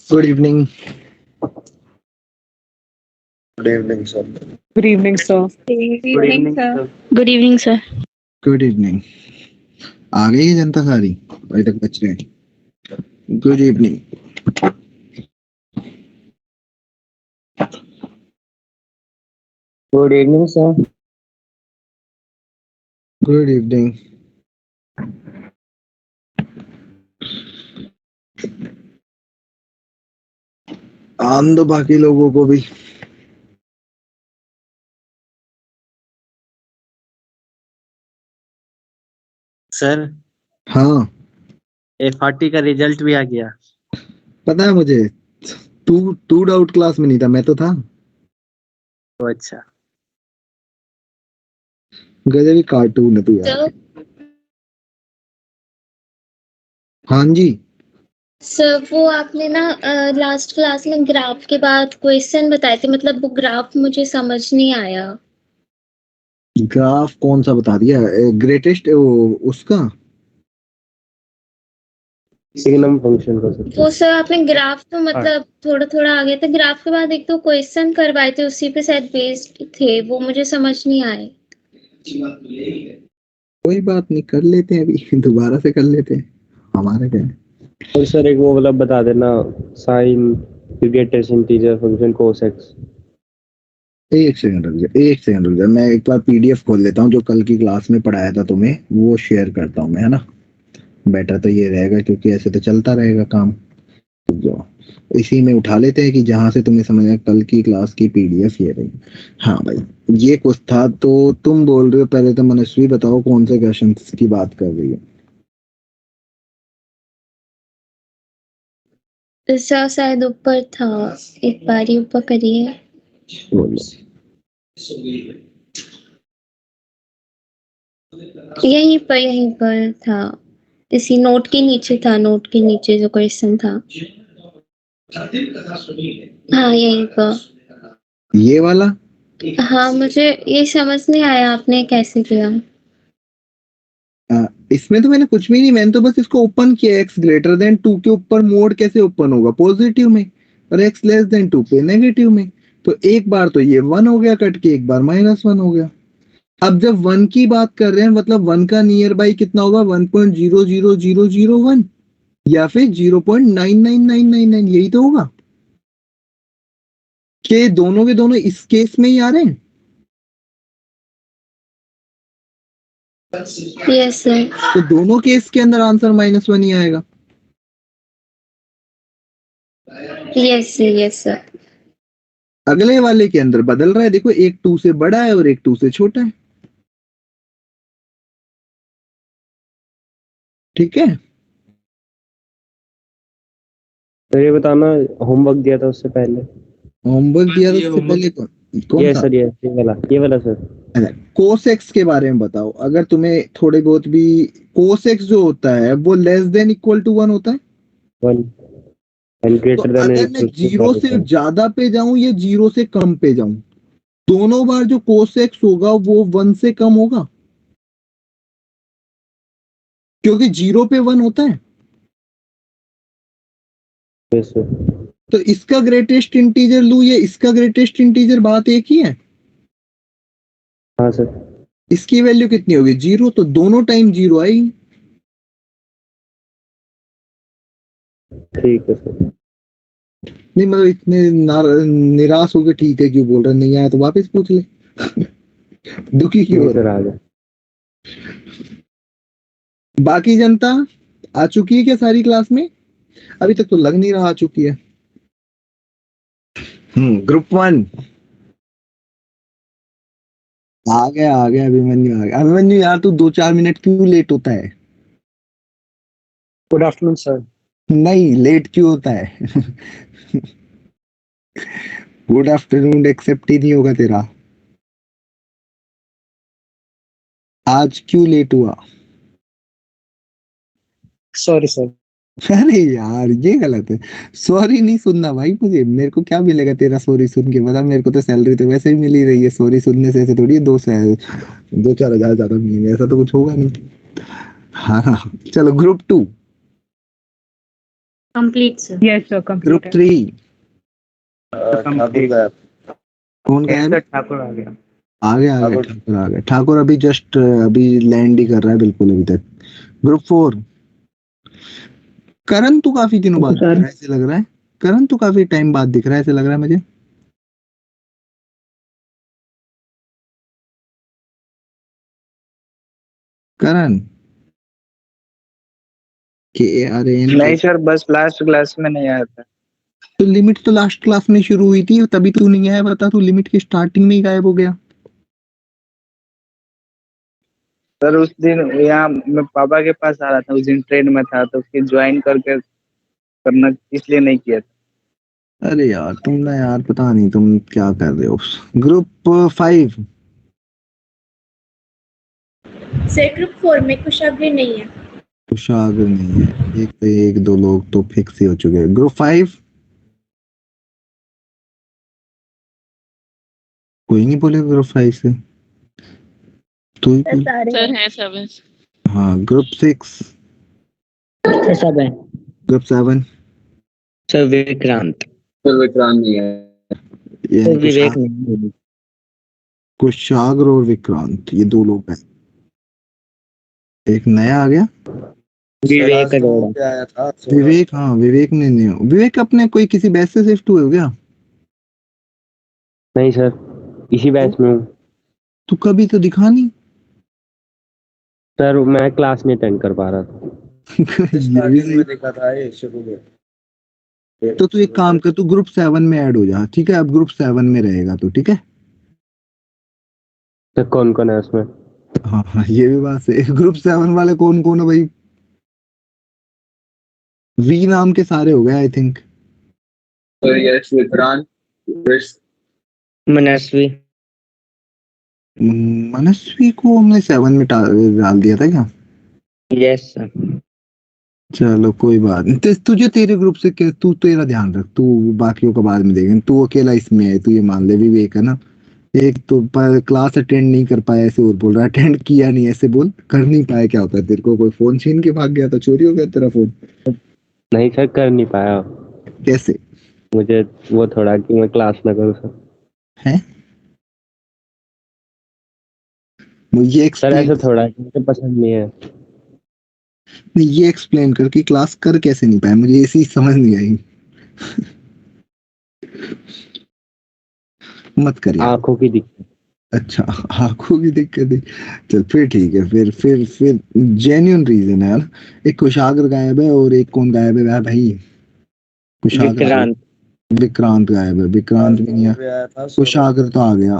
Good evening. Good evening, sir. Good evening, sir. Good evening, sir. Good evening, sir. Good evening. आ गई है जनता सारी अभी तक बच रहे हैं. Good evening. Good evening, sir. Good evening. आम दो बाकी लोगों को भी. सर हाँ FRT का रिजल्ट भी आ गया. पता है मुझे. तू डाउट क्लास में नहीं था, मैं तो था. तो अच्छा. गजब ही कार्टून है तू यार. सर हाँ जी. सर वो आपने ना लास्ट क्लास में ग्राफ के बाद क्वेश्चन बताए थे, मतलब वो ग्राफ मुझे समझ नहीं आया. ग्राफ कौन सा बता दिया? ग्रेटेस्ट उसका सिग्नम फंक्शन का सर. वो सर आपने ग्राफ तो मतलब थोड़ा थोड़ा आ गया था. ग्राफ के बाद एक तो क्वेश्चन करवाए थे, उसी पे शायद बेस्ड थे, वो मुझे समझ नहीं आए. कोई बात नहीं, कर लेते हैं अभी. दोबारा से कर लेते हैं, हमारा क्या है. और सर एक वो वाला बता देना, sine greatest integer function cos x. एक सेकंड रुक जा. मैं एक बार पीडीएफ खोल लेता हूँ जो कल की क्लास में पढ़ाया था तुम्हें, वो शेयर करता हूँ मैं, है ना. बेटर तो ये रहेगा क्योंकि ऐसे तो चलता रहेगा काम. जो इसी में उठा लेते हैं कि जहां से तुम्हें समझ आया. कल की क्लास की पीडीएफ ये रही. हाँ भाई, ये कुछ था. तो तुम बोल रहे हो, पहले तो मनस्वी बताओ कौन से क्वेश्चन की बात कर रही हो. सर शायद ऊपर था, एक बार ही ऊपर करिए. बोलो. यहीं पर था, इसी नोट के नीचे था. नोट के नीचे जो क्वेश्चन था, हाँ यहीं पर. ये वाला. हाँ मुझे ये समझ नहीं आया आपने कैसे किया. इसमें तो मैंने कुछ भी नहीं, मैंने तो बस इसको ओपन किया. x ग्रेटर देन 2 के ऊपर मोड कैसे ओपन होगा? पॉजिटिव में. और x लेस देन 2 पे नेगेटिव में. तो एक बार तो ये 1 हो गया कट के, एक बार -1 हो गया. अब जब 1 की बात कर रहे हैं, मतलब 1 का नियर बाई कितना होगा? 1.00001 या फिर 0.99999. यही तो होगा कि दोनों के दोनों इस केस में ही आ रहे हैं. Yes sir. तो दोनों केस के अंदर आंसर -1 ही आएगा. Yes sir. अगले वाले के अंदर बदल रहा है. देखो, एक 2 से बड़ा है और एक 2 से छोटा है. ठीक है. तो ये बताना, होमवर्क दिया था उससे पहले. होमवर्क दिया था उससे पहले कौन ये था? सर, ये वाला सर. कोस एक्स के बारे में बताओ. अगर तुम्हें थोड़े बहुत भी, कोस एक्स जो होता है वो लेस देन इक्वल टू 1 होता है. 1 एंड तो ग्रेटर देन अगर मैं 0 से ज्यादा पे जाऊं या 0 से कम पे जाऊं, दोनों बार जो कोस एक्स होगा वो 1 से कम होगा, क्योंकि 0 पे 1 होता है. तो इसका ग्रेटेस्ट इंटीजर लू या इसका ग्रेटेस्ट इंटीजर, बात एक ही है. हाँ सर. इसकी वैल्यू कितनी होगी? 0. तो दोनों टाइम 0 आएगी. ठीक है सर. नहीं मतलब इतने निराश हो गए. ठीक है, क्यों बोल रहे नहीं आया तो वापस पूछ ले. दुखी क्यों हो सर रहा आ गया. है? बाकी जनता आ चुकी है क्या सारी क्लास में? अभी तक तो लग नहीं रहा आ चुकी है. ग्रुप 1 आ गया. अभिमन्यु आ गया. अभिमन्यु यार, तू 2-4 मिनट क्यों लेट होता है? Good afternoon, sir. नहीं, लेट क्यों होता है? गुड आफ्टरनून एक्सेप्ट ही नहीं होगा तेरा. आज क्यों लेट हुआ? Sorry, sir. अरे यार, ये गलत है. सॉरी नहीं सुनना भाई. मुझे, मेरे को क्या मिलेगा तेरा सॉरी सुन के? मतलब मेरे को तो सैलरी तो वैसे ही मिल ही रही है. सॉरी सुनने से ऐसे थोड़ी 2-4 हजार ज्यादा मिलेंगे, ऐसा तो कुछ होगा नहीं. हाँ, चलो group 2. Complete sir. Yes, sir. Group Completed. 3 Thakur कौन गायब? ठाकुर आ गया। आ गया ठाकुर आ गया। ठाकुर अभी जस्ट अभी लैंड ही कर रहा है बिल्कुल अभी तक। ग्रुप 4 करण तू काफी दिनों बाद दिख रहा है ऐसे लग रहा है। करण तू काफी टाइम बाद दिख रहा है ऐसे लग रहा है मुझे। करण नहीं सर, बस लास्ट क्लास में नहीं आया था। तो लिमिट तो लास्ट क्लास में शुरू हुई थी तभी तू नहीं आया। बता तू लिमिट की स्टार्टिंग में ही गायब हो गया। सर उस दिन यहाँ मैं पापा के पास आ रहा था, उस दिन ट्रेन में था तो फिर ज्वाइन करके करना इसलिए नहीं किया था। अरे यार तुम ना यार पता नहीं तुम क्या कर रहे हो। ग्रुप 5 सर ग्रुप 4 में कुशाग्र नहीं है। कुशाग्र नहीं है। एक दो लोग तो फिक्स ही हो चुके हैं। ग्रुप 5 कोई नहीं बोलेगा ग्रुप 5 से। तू ही बोल। सर है सब है। हाँ ग्रुप 6 सब है ग्रुप 7 सर। विक्रांत नहीं है। ये सर। विवेक नहीं। कुशाग्र और विक्रांत ये दो लोग हैं। एक नया आ गया विवेक अरोड़ा। आया था विवेक। हाँ विवेक ने नहीं विवेक अपने कोई किसी बैच से शिफ्ट हुए हो क्या? नहीं सर, इसी बैच में हूँ तू कभी तो दिखा नहीं। सर। मैं क्लास नहीं अटेंड कर पा रहा था। ये भी सही। देखा था ये शुरू में। तो तू एक काम कर, तू ग्रुप 7 में ऐड हो जा। ठीक है अब ग्रुप 7 में रहेगा तू। ठीक है सर कौन कौन है उसमें? हाँ हाँ ये भी बात है। ग्रुप 7 वाले कौन कौन है भाई? वी नाम के सारे हो गए आई थिंक। यस विक्रांत, मनस्वी। मनस्वी को हमने 7 में डाल दिया था क्या? Yes sir. चलो कोई बात नहीं। तुझे तेरे ग्रुप से तू तेरा ध्यान रख। तू बाकियों का बाद में देखेंगे। तू अकेला इसमें है। तू ये मान ले विवेक है ना। एक तो क्लास अटेंड नहीं कर पाया ऐसे और बोल रहा है। अटेंड किया नहीं ऐसे बोल। कर नहीं पाया क्या होता है? तेरे को कोई फोन छीन के भाग गया था? चोरी हो गया तेरा फोन? नहीं सर, कर नहीं पाया। कैसे? मुझे वो थोड़ा कि मैं क्लास ना करूँ सर। हैं मुझे सर एक्सप्लेन ऐसा थोड़ा कि मुझे पसंद नहीं है। ये एक्सप्लेन कर कि क्लास कर कैसे नहीं पाया। मुझे ऐसी समझ नहीं आई। मत करिए। आंखों की दिक्कत। अच्छा आंखों की दिक्कत है। चल फिर ठीक है। फिर जेन्युइन रीजन है ना। एक कुशाग्र गायब है और एक कौन गायब है भाई? कुशाग्र विक्रांत। विक्रांत गायब है। विक्रांत भी नहीं है। कुशाग्र तो आ गया।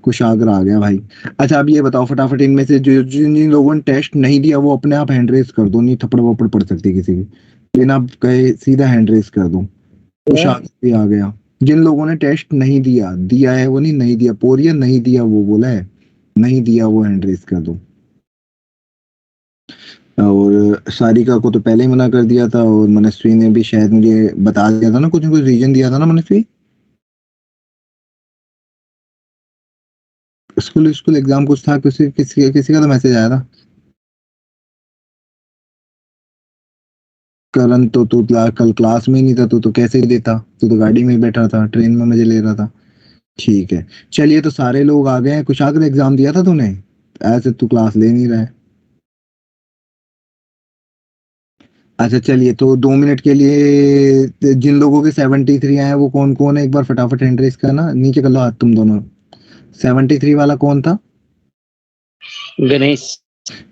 कुशाग्र आ गया भाई। अच्छा अब ये बताओ फटाफट इनमें से जो जिन लोगों ने टेस्ट नहीं दिया वो अपने आप हैंड रेस कर दो। नहीं थप्पड़ वप्पड़ पड़ सकती किसी की। बिना कहे सीधा हैंड रेस कर दो। कुशाग्र भी आ गया। जिन लोगों ने टेस्ट नहीं दिया, दिया है वो नहीं दिया। पोरिया नहीं दिया वो बोला है। नहीं दिया वो हैंड रेस कर दो। और सारिका को तो पहले ही मना कर दिया था। और मनस्वी ने भी शायद मुझे बता दिया था ना, कुछ रीजन दिया था ना मनस्वी। स्कूल एग्जाम कुछ था। किसी का तो मैसेज आया था। करण तो तू कल क्लास में ही नहीं था। तू तो कैसे ही देता? तू तो गाड़ी में ही बैठा था, ट्रेन में मजे ले रहा था। ठीक है चलिए तो सारे लोग आ गए हैं। कुशाग्र एग्जाम दिया था तूने? ऐसे तू क्लास ले नहीं रहा है। अच्छा चलिए तो 2 मिनट के लिए जिन लोगों के 73 आए हैं वो कौन कौन है? एक बार फटाफट हैंड रेस करना। नीचे कर लो हाथ तुम दोनों। 73 वाला कौन था? गणेश।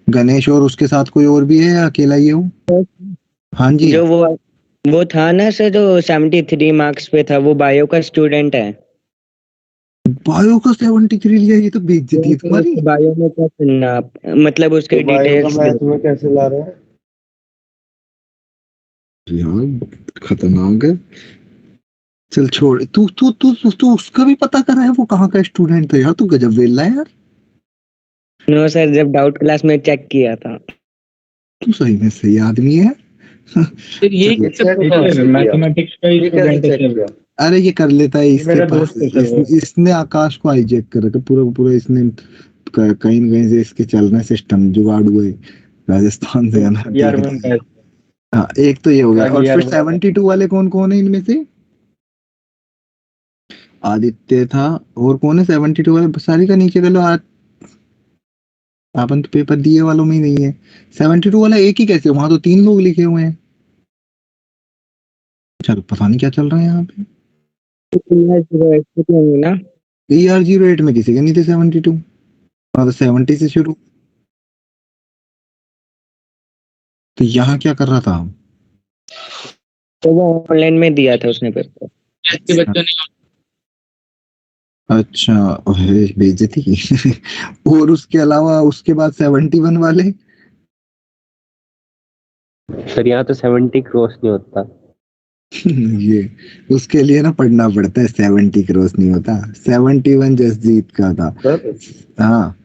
गणेश। और उसके साथ कोई और भी है या अकेला ही हूँ? हाँ जी जो वो था ना सर, जो 73 मार्क्स पे था, वो बायो का स्टूडेंट है। बायो का 73 लिया? ये तो बेइज्जती है तुम्हारी। बायो में क्या सुनना आप, मतलब उसके डिटेल्स में कैसे ला रहे हैं? यार खतरनाक है। चल छोड़। तू उसका भी पता करा है वो कहाँ का स्टूडेंट था? यार तू गजब वेला है यार। नो सर, जब डाउट क्लास में चेक किया था। तू सही में सही आदमी है। ये मैथमेटिक्स का ही स्टूडेंट है। अरे ये कर लेता है इसके मेरा पास। दोस्त है सर। इसने आकाश को हाईजैक कर रखा पूरा पूरा। इसने कहीं न कहीं से इसके चल रहे सिस्टम जुगाड़ हुए राजस्थान से है ना। यार मैं हाँ एक तो ये हो गया। और यार फिर 72 वाले कौन कौन है इनमें से? आदित्य था, और कौन है 72 वाले? सारी का नीचे कर लो। आपन तो पेपर दिए वालों में ही नहीं है। 72 वाला एक ही कैसे? वहां तो 3 लोग लिखे हुए हैं। चल पता नहीं क्या चल रहा है यहाँ पे। ना ER08 में किसी के नहीं थे 72। वहां तो 70 से शुरू। तो यहाँ क्या कर रहा था? तो वो ऑनलाइन में दिया था उसने पेपर। के बच्चों ने अच्छा, ओहे, बेइज्जती की। और उसके अलावा उसके बाद 71 वाले। सर यहाँ तो 70 क्रॉस नहीं होता। ये उसके लिए ना पढ़ना पड़ता है। 70 क्रॉस नहीं होता। 71 जसजीत का था। हाँ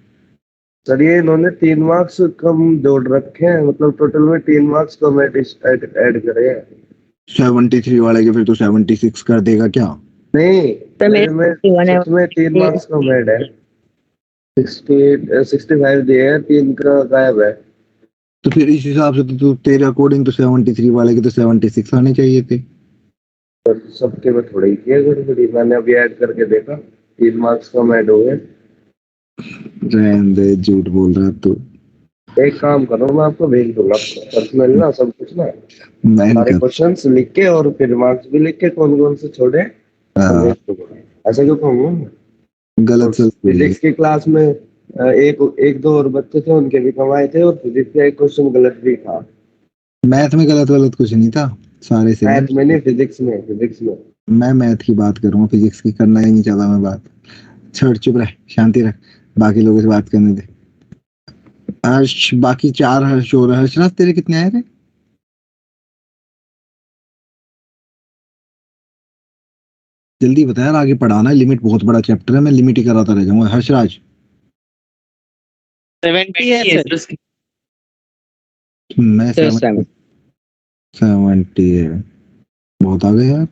सर ये इन्होंने 3 मार्क्स कम जोड़ रखे हैं, मतलब टोटल में 3 मार्क्स कम ऐड करे हैं। 73 वाले के फिर तो 76 कर देगा क्या? नहीं, तो मेरे में सच में 3 मार्क्स कम ऐड है। 65 दिए हैं, 3 का गायब है। तो फिर इस हिसाब से तो तेरे अकॉर्डिंग तो 73 वाले के तो 76 आने चाहिए थे। पर सबके में थोड़ा ही किया गड़बड़ी, मैंने अभी ऐड करके देखा 3 मार्क्स कम ऐड हो गए। रहने दे, झूठ बोल रहा तू। एक काम करो, मैं आपको भेज दूंगा पर्सनल ना, सब कुछ ना, मैं सारे कर। क्वेश्चंस लिख के और फिर मार्क्स भी लिख के कौन कौन से छोड़े सब भेज दूंगा। ऐसा क्यों कहूँ? और गलत सलत बोल रही है। फिजिक्स की क्लास में एक एक दो और बच्चे थे, उनके भी कम आए थे, और फिजिक्स का एक क्वेश्चन गलत भी था। मैथ में गलत वलत कुछ नहीं था, सारे सही है। मैथ में नहीं, फिजिक्स में। मैं मैथ की बात करूंगा, फिजिक्स की करना ही नहीं चाहता मैं बात। छोड़, चुप रह, शांति रख, बाकी लोगों से बात करने दे। हर्ष, बाकी 4 हर्ष और हर्षराज तेरे कितने आए थे? जल्दी बता यार, आगे पढ़ाना है। लिमिट बहुत बड़ा चैप्टर है, मैं लिमिट ही कराता रह जाऊंगा। हर्षराज 70 है सर। उसकी मैं सर 70 है, बहुत आ गए यार।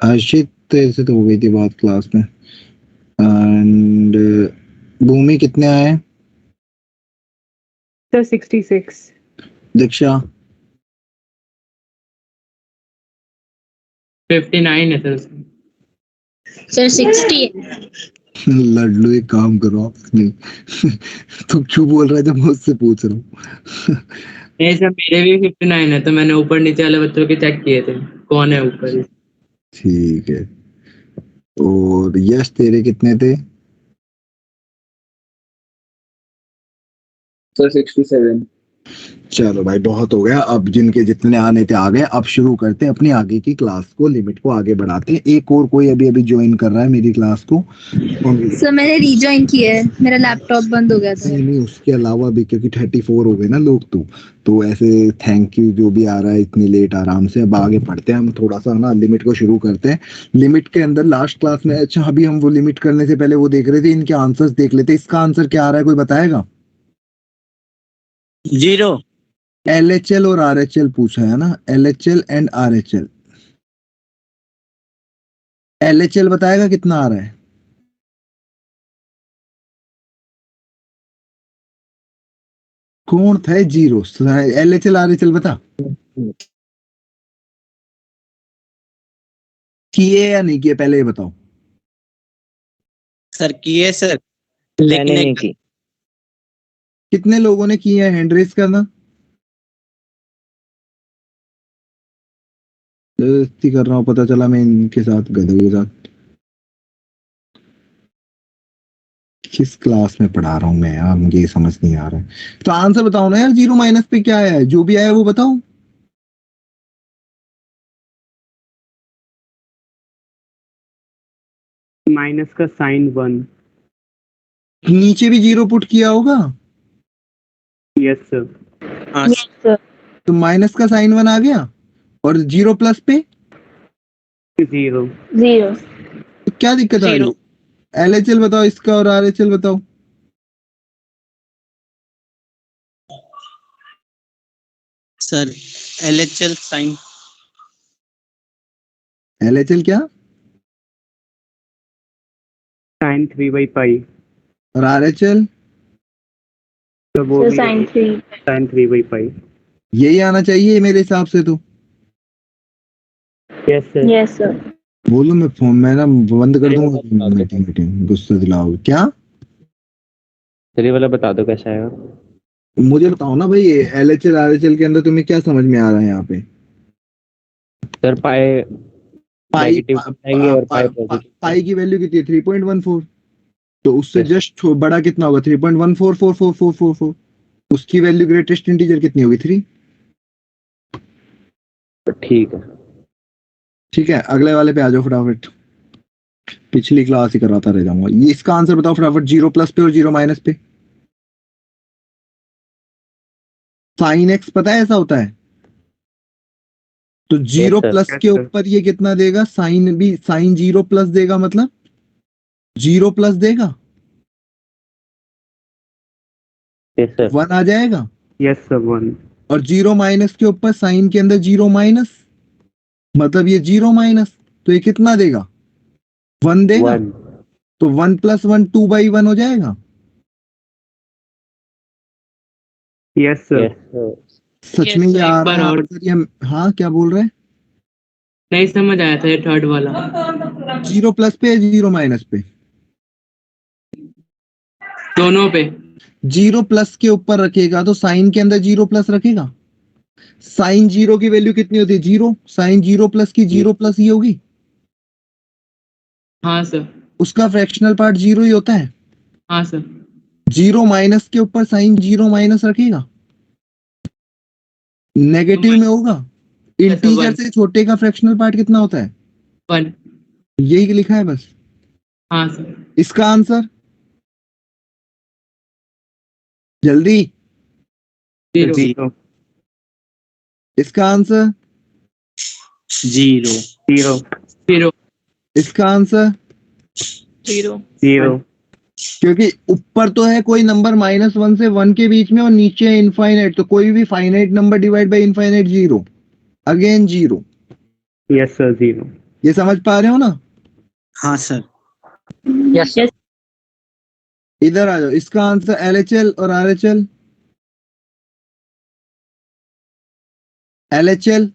हर्षित तेरे से तो हो गई थी बात क्लास में। एंड भूमि कितने आए? सर 66। दीक्षा 59 है सर उसकी। सर 60 लड्डू एक काम करो आप, नहीं तुम क्यों बोल रहे थे? मैं उससे पूछ रहा हूँ। नहीं सर मेरे भी 59 है, तो मैंने ऊपर नीचे वाले बच्चों के चेक किए थे कौन है ऊपर। ठीक है। और यश तेरे कितने थे? सर 67। चलो भाई, बहुत हो गया। अब जिनके जितने आने थे आ गए। अब शुरू करते हैं अपनी आगे की क्लास को, लिमिट को आगे बढ़ाते हैं। एक और कोई अभी अभी ज्वाइन कर रहा है मेरी क्लास को। सर मैंने रीजॉइन किया है, मेरा लैपटॉप बंद हो गया था। नहीं नहीं, उसके अलावा भी, क्योंकि 34 हो गए ना लोग, तो ऐसे थैंक यू जो भी आ रहा है इतनी लेट आराम से। अब आगे पढ़ते हैं हम, थोड़ा सा ना लिमिट को शुरू करते हैं। लिमिट के अंदर लास्ट क्लास में, अच्छा अभी हम वो लिमिट करने से पहले वो देख रहे थे, इनके आंसर्स देख लेते। इसका आंसर क्या आ रहा है, कोई बताएगा? 0। LHL और RHL पूछा है ना, LHL एंड RHL। LHL बताएगा कितना आ रहा है? कौन था 0? LHL RHL बता। किए या नहीं किए, पहले ये बताओ। सर किए सर, मैंने नहीं की। कितने लोगों ने किए हैं, हैंड रेस करना। जबरदस्ती कर रहा हूँ, पता चला मैं इनके साथ, गधों के साथ। किस क्लास में पढ़ा रहा हूँ मैं यार, मुझे ये समझ नहीं आ रहा है। तो आंसर बताओ ना यार, 0 माइनस पे क्या है? जो भी आया वो बताओ। माइनस का साइन 1। नीचे भी 0 पुट किया होगा। Yes sir. हाँ यस सर। तो माइनस का साइन 1 आ गया, और 0 प्लस पे 0। तो क्या दिक्कत आ रही है? LHL बताओ इसका, और RHL बताओ। सर LHL साइन LHL क्या, साइन 3/पाई। और RHL? तो वो भी साइन 3/पाई। यही आना चाहिए मेरे हिसाब से तो। Yes sir. Yes sir. बोलो मैं फोन मैं ना बंद कर ये दूंगा वाला बता दो। मीटिंग गुस्सा दिलाओगे क्या? ये वाला बता दो कैसा आएगा। मुझे बताओ ना भाई, LHL RHL के अंदर तुम्हें क्या समझ में आ रहा है यहाँ पे? सर पाए पाई नेगेटिव आएंगे और पाए पॉजिटिव। पाई की वैल्यू कितनी है? 3.14। तो उससे Yes. जस्ट बड़ा कितना होगा? 3.144444। उसकी वैल्यू ग्रेटेस्ट इंटीजर कितनी होगी? 3। ठीक है। ठीक है, अगले वाले पे आ जाओ फटाफट। पिछली क्लास ही कराता रह जाऊंगा। ये इसका आंसर बताओ फटाफट। 0 प्लस पे और 0 माइनस पे। साइन एक्स पता है ऐसा होता है। तो 0 sir. प्लस के ऊपर ये कितना देगा? साइन 0 प्लस देगा, मतलब 0 प्लस देगा, यस सर। 1 आ जाएगा। Yes sir 1। और 0 माइनस के ऊपर साइन के अंदर 0 माइनस, मतलब ये 0 माइनस, तो ये कितना देगा? 1 देगा। 1। तो 1 + 1 2/1 हो जाएगा। Yes sir. सच में Yes, ये sir, आ एक बार रहा है और। आंसर? ये हाँ, क्या बोल रहे हैं? नहीं समझ आया था ये थर्ड वाला। 0 प्लस पे या 0 माइनस पे? दोनों पे। 0 प्लस के ऊपर रखेगा तो साइन के अंदर 0 प्लस रखेगा। साइन 0 की वैल्यू कितनी होती है? 0। साइन 0 प्लस की 0 प्लस ये होगी। हाँ सर। उसका फ्रैक्शनल पार्ट 0 ही होता है। हाँ सर। 0 माइनस के ऊपर साइन 0 माइनस रखेगा, नेगेटिव में होगा। इंटीजर 1 से छोटे का फ्रैक्शनल पार्ट कितना होता है? 1। यही लिखा है बस। हाँ सर। इसका आंसर जल्दी। 0। इसका आंसर 0। इसका आंसर 0। क्योंकि ऊपर तो है कोई नंबर -1 से 1 के बीच में और नीचे है इनफाइनाइट, तो कोई भी finite number divide by infinite 0, again 0। Yes sir 0। ये समझ पा रहे हो ना? हाँ सर। यस। इधर आ जाओ। इसका आंसर LHL और RHL। LHL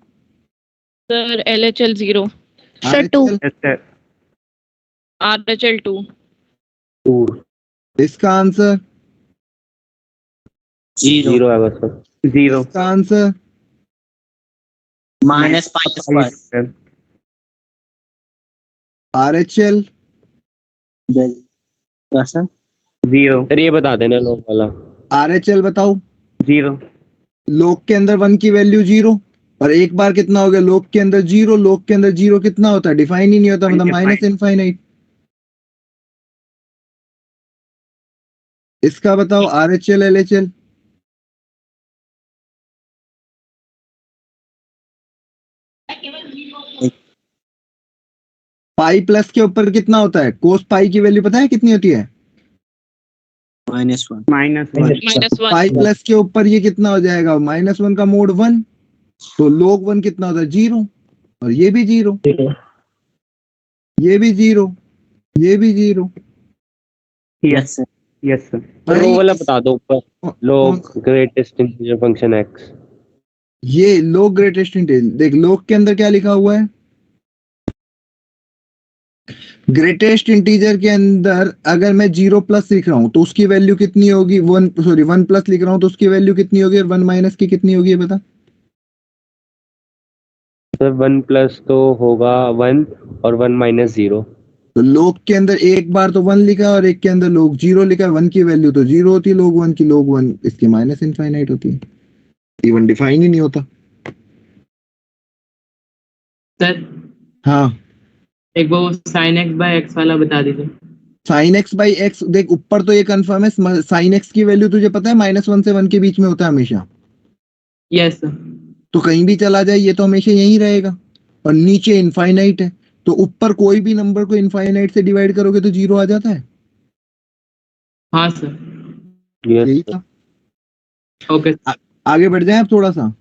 sir LHL 0, sir 2। RHL। Yes sir RHL 2, 2। इसका आंसर 0 आएगा सर। 0 इसका आंसर -π²। RHL। सर 0 सर ये बता देना लोग वाला। RHL बताओ। 0 लॉग के अंदर 1 की वैल्यू 0, और एक बार कितना हो गया? लॉग के अंदर 0, लॉग के अंदर 0 कितना होता है? डिफाइन ही नहीं होता, मतलब माइनस इनफाइनाइट। इसका बताओ RHL LHL। पाई प्लस के ऊपर कितना होता है? कोस पाई की वैल्यू पता है कितनी होती है? -1। -1। पाई प्लस के ऊपर ये कितना हो जाएगा? -1 का मोड 1, तो log 1 कितना होता है? 0। और ये भी 0, ये भी 0, ये भी 0। Yes sir. Yes sir. Sir वो वाला बता दो ऊपर, लोग ग्रेटेस्ट इंटीजर फंक्शन x। ये log ग्रेटेस्ट इंटीजर। देख log के अंदर क्या लिखा हुआ है? ग्रेटेस्ट इंटीजर के अंदर अगर मैं 0 प्लस लिख रहा हूं तो उसकी वैल्यू कितनी होगी? 1 प्लस लिख रहा हूं तो उसकी वैल्यू कितनी होगी? और 1 माइनस की कितनी होगी, ये बता। सर 1 प्लस तो होगा 1 और 1 माइनस 0। तो log के अंदर एक बार तो 1 लिखा है और एक के अंदर log 0 लिखा है। 1 की वैल्यू तो 0 होती है, log 1 की। log 1 इसकी माइनस इनफाइनाइट होती है, इवन डिफाइन ही नहीं होता। सर हाँ, एक वो sin x/x वाला बता दीजिए। Sign X by x. देख ऊपर तो ये कंफर्म है, साइन एक्स की वैल्यू तुझे पता है -1 से 1 के बीच में होता है हमेशा। Yes sir. तो कहीं भी चला जाए ये तो हमेशा यही रहेगा। और नीचे इनफाइनाइट है, तो ऊपर कोई भी नंबर को इनफाइनाइट से डिवाइड करोगे तो 0 आ जाता है। हाँ सर। यही यस था। ओके। आगे बढ़ जाए अब थोड़ा सा।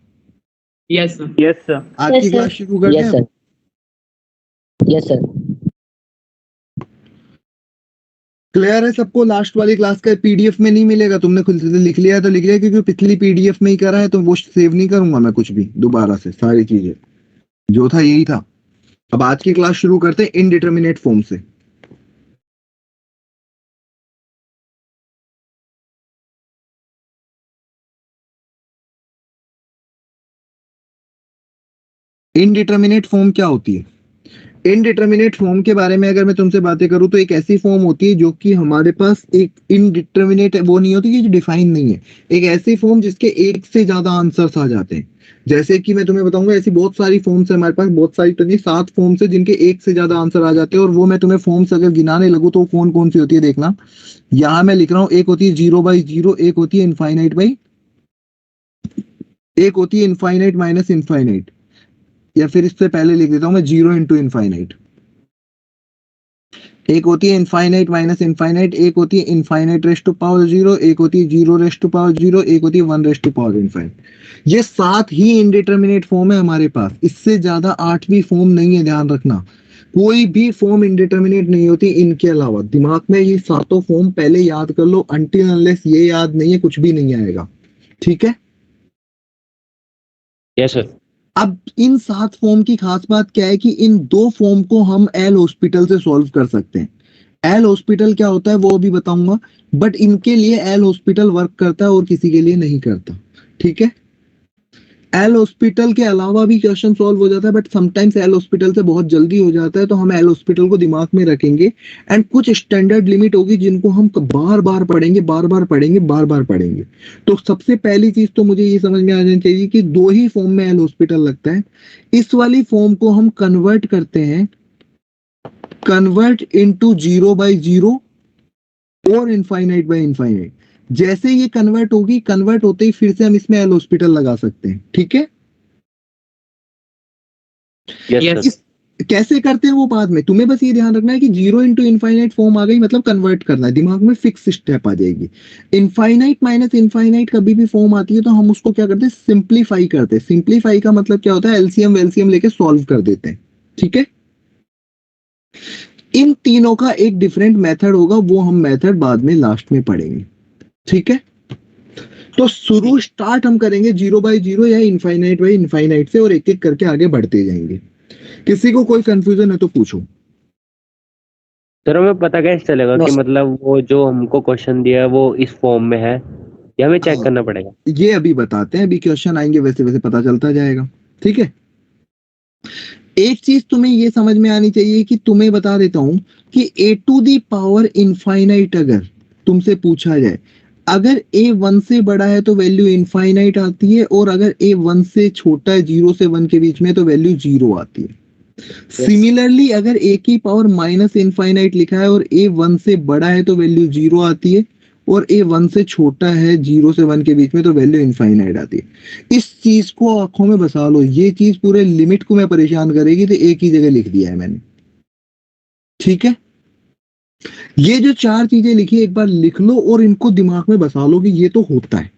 Yes sir. Yes sir. आज की क्लास शुरू करते हैं। Yes sir. क्लियर है सबको? लास्ट वाली क्लास का पीडीएफ में नहीं मिलेगा, तुमने खुद से लिख लिया तो लिख लिया, क्योंकि पिछली पीडीएफ में ही करा है तो वो सेव नहीं करूंगा मैं कुछ भी दोबारा से, सारी चीजें जो था यही था। अब आज की क्लास शुरू करते हैं इनडिटर्मिनेट फॉर्म से। इनडिटर्मिनेट फॉर्म क्या होती है? इनडिटर्मिनेट फॉर्म के बारे में अगर मैं तुमसे बातें करूं तो एक ऐसी फॉर्म होती है जो कि हमारे पास एक इनडिटर्मिनेट वो नहीं होती, जो डिफाइन नहीं है। एक ऐसी फॉर्म जिसके एक से ज्यादा आंसर्स आ जाते हैं। जैसे कि मैं तुम्हें बताऊंगा, ऐसी बहुत सारी फॉर्म्स है हमारे पास, बहुत सारी तो नहीं, 7 फॉर्म्स है जिनके एक से ज्यादा आंसर आ जाते हैं। और वो मैं तुम्हें फॉर्म्स अगर गिनाने लगूं तो कौन कौन सी होती है देखना। यहां मैं लिख रहा हूं, एक होती है 0/0, एक होती है इनफाइनाइट बाई, एक होती है इनफाइनाइट माइनस इनफाइनाइट, या फिर इससे पहले लिख देता हूं मैं 0 इंटू इनफाइनाइट। एक होती है इनफाइनाइट माइनस इनफाइनाइट, एक होती है इनफाइनाइट रेस्ट टू पावर 0, एक होती है 0 रेस्ट टू पावर 0, एक होती है 1 रेस्ट टू पावर इनफाइनाइट। ये 7 ही इनडिटर्मिनेट फॉर्म है हमारे पास, इससे ज्यादा 8वीं फॉर्म नहीं है, ध्यान रखना। कोई भी फॉर्म इनडिटर्मिनेट नहीं होती इनके अलावा। दिमाग में ये 7 फॉर्म पहले याद कर लो, अनटिल अनलेस ये याद नहीं है कुछ भी नहीं आएगा, ठीक है? Yes sir. अब इन 7 फॉर्म की खास बात क्या है कि इन 2 फॉर्म को हम एल हॉस्पिटल से सॉल्व कर सकते हैं। एल हॉस्पिटल क्या होता है वो भी बताऊंगा, बट इनके लिए एल हॉस्पिटल वर्क करता है और किसी के लिए नहीं करता, ठीक है? एल हॉस्पिटल के अलावा भी क्वेश्चन सॉल्व हो जाता है, बट समटाइम्स एल हॉस्पिटल से बहुत जल्दी हो जाता है, तो हम एल हॉस्पिटल को दिमाग में रखेंगे। एंड कुछ स्टैंडर्ड लिमिट होगी जिनको हम बार बार पढ़ेंगे, बार बार पढ़ेंगे, बार बार पढ़ेंगे। तो सबसे पहली चीज तो मुझे ये समझ में आ जानी चाहिए कि 2 ही फॉर्म में एल हॉस्पिटल लगता है। इस वाली फॉर्म को हम कन्वर्ट करते हैं, कन्वर्ट इनटू 0/0 और इनफाइनाइट बाय इनफाइनाइट। जैसे ये कन्वर्ट होगी, कन्वर्ट होते ही फिर से हम इसमें एल हॉस्पिटल लगा सकते हैं, ठीक है? Yes sir. कैसे करते हैं वो बाद में, तुम्हें बस ये ध्यान रखना है कि 0 इंटू इनफाइनाइट फॉर्म आ गई मतलब कन्वर्ट करना है, दिमाग में फिक्स स्टेप आ जाएगी। इनफाइनाइट माइनस इनफाइनाइट कभी भी फॉर्म आती है तो हम उसको क्या करते हैं, सिंप्लीफाई करते हैं। सिंप्लीफाई का मतलब क्या होता है, एलसीएम वेलसीएम लेके सॉल्व कर देते हैं, ठीक है? इन तीनों का एक डिफरेंट मेथड होगा, वो हम मेथड बाद में लास्ट में पढ़ेंगे, ठीक है? तो शुरू स्टार्ट हम करेंगे 0/0 या इनफाइनाइट बाई इनफाइनाइट से, और एक एक करके आगे बढ़ते जाएंगे। किसी को कोई कंफ्यूजन है तो पूछो। सर हमें पता कैसे चलेगा कि मतलब वो जो हमको क्वेश्चन दिया है वो इस फॉर्म में है, या हमें चेक करना पड़ेगा? ये अभी बताते हैं, अभी क्वेश्चन आएंगे वैसे वैसे पता चलता जाएगा, ठीक है? एक चीज तुम्हें ये समझ में आनी चाहिए कि तुम्हें बता देता हूं कि a to the power infinite अगर तुमसे पूछा जाए, अगर a 1 से बड़ा है तो वैल्यू इनफाइनाइट आती है, और अगर a 1 से छोटा है 0 से 1 के बीच में तो वैल्यू 0 आती है। सिमिलरली अगर a की पावर माइनस इनफाइनाइट लिखा है और a 1 से बड़ा है तो वैल्यू 0 आती है, और a 1 से छोटा है 0 से 1 के बीच में तो वैल्यू इनफाइनाइट आती है। इस चीज को आंखों में बसा लो, ये चीज पूरे लिमिट को मैं परेशान करेगी, तो एक ही जगह लिख दिया है मैंने, ठीक है? ये जो 4 चीजें लिखी एक बार लिख लो और इनको दिमाग में बसा लो कि ये तो होता है।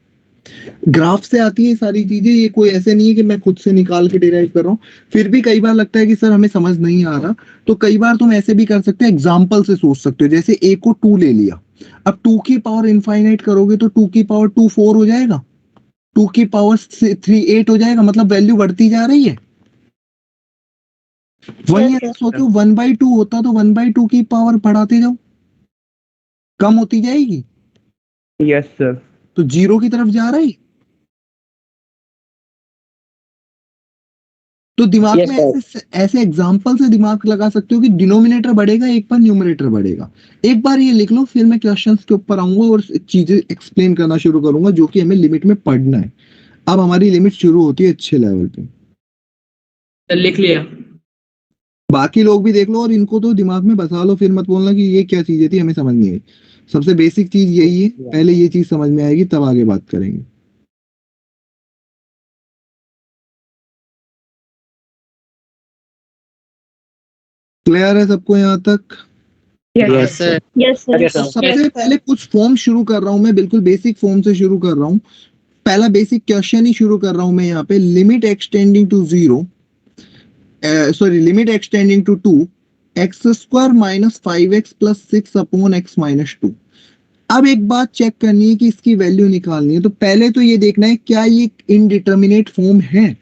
ग्राफ से आती है सारी चीजें, ये कोई ऐसे नहीं है कि मैं खुद से निकाल के डिराइव कर रहा हूं। फिर भी कई बार लगता है कि सर हमें समझ नहीं आ रहा, तो कई बार तुम ऐसे भी कर सकते हो, एग्जाम्पल से सोच सकते हो। जैसे a को 2 ले लिया, अब 2 की पावर इनफाइनाइट करोगे तो 2 की पावर 2 4 हो जाएगा, 2 की पावर 3 8 हो जाएगा, मतलब वैल्यू बढ़ती जा रही है। वही अगर सोचो 1/2 होता तो 1/2 की पावर बढ़ाते जाओ, कम होती जाएगी। Yes sir. तो 0 की तरफ जा रही। तो दिमाग Yes, में ऐसे एग्जाम्पल से दिमाग लगा सकते हो कि डिनोमिनेटर बढ़ेगा, एक बार न्यूमरेटर बढ़ेगा। एक बार ये लिख लो, फिर मैं क्वेश्चंस के ऊपर आऊंगा और चीजें एक्सप्लेन करना शुरू करूंगा जो कि हमें लिमिट में पढ़ना है। अब हमारी लिमिट शुरू होती है अच्छे लेवल पे। लिख लिया। बाकी लोग भी देख लो और इनको तो दिमाग में बसा लो, फिर मत बोलना कि ये क्या चीजें थी हमें समझ नहीं आई। सबसे बेसिक चीज यही है, पहले ये चीज समझ में आएगी तब आगे बात करेंगे। क्लियर है सबको यहाँ तक? Yes sir. सबसे पहले कुछ फॉर्म शुरू कर रहा हूं मैं, बिल्कुल बेसिक फॉर्म से शुरू कर रहा हूं। पहला बेसिक क्वेश्चन ही शुरू कर रहा हूं मैं यहाँ पे, limit extending to 0, sorry limit extending to 2 x square minus 5x plus 6 upon x minus 2। अब एक बात चेक करनी है कि इसकी वैल्यू निकालनी है, तो पहले तो ये देखना है क्या ये इनडिटर्मिनेट फॉर्म है।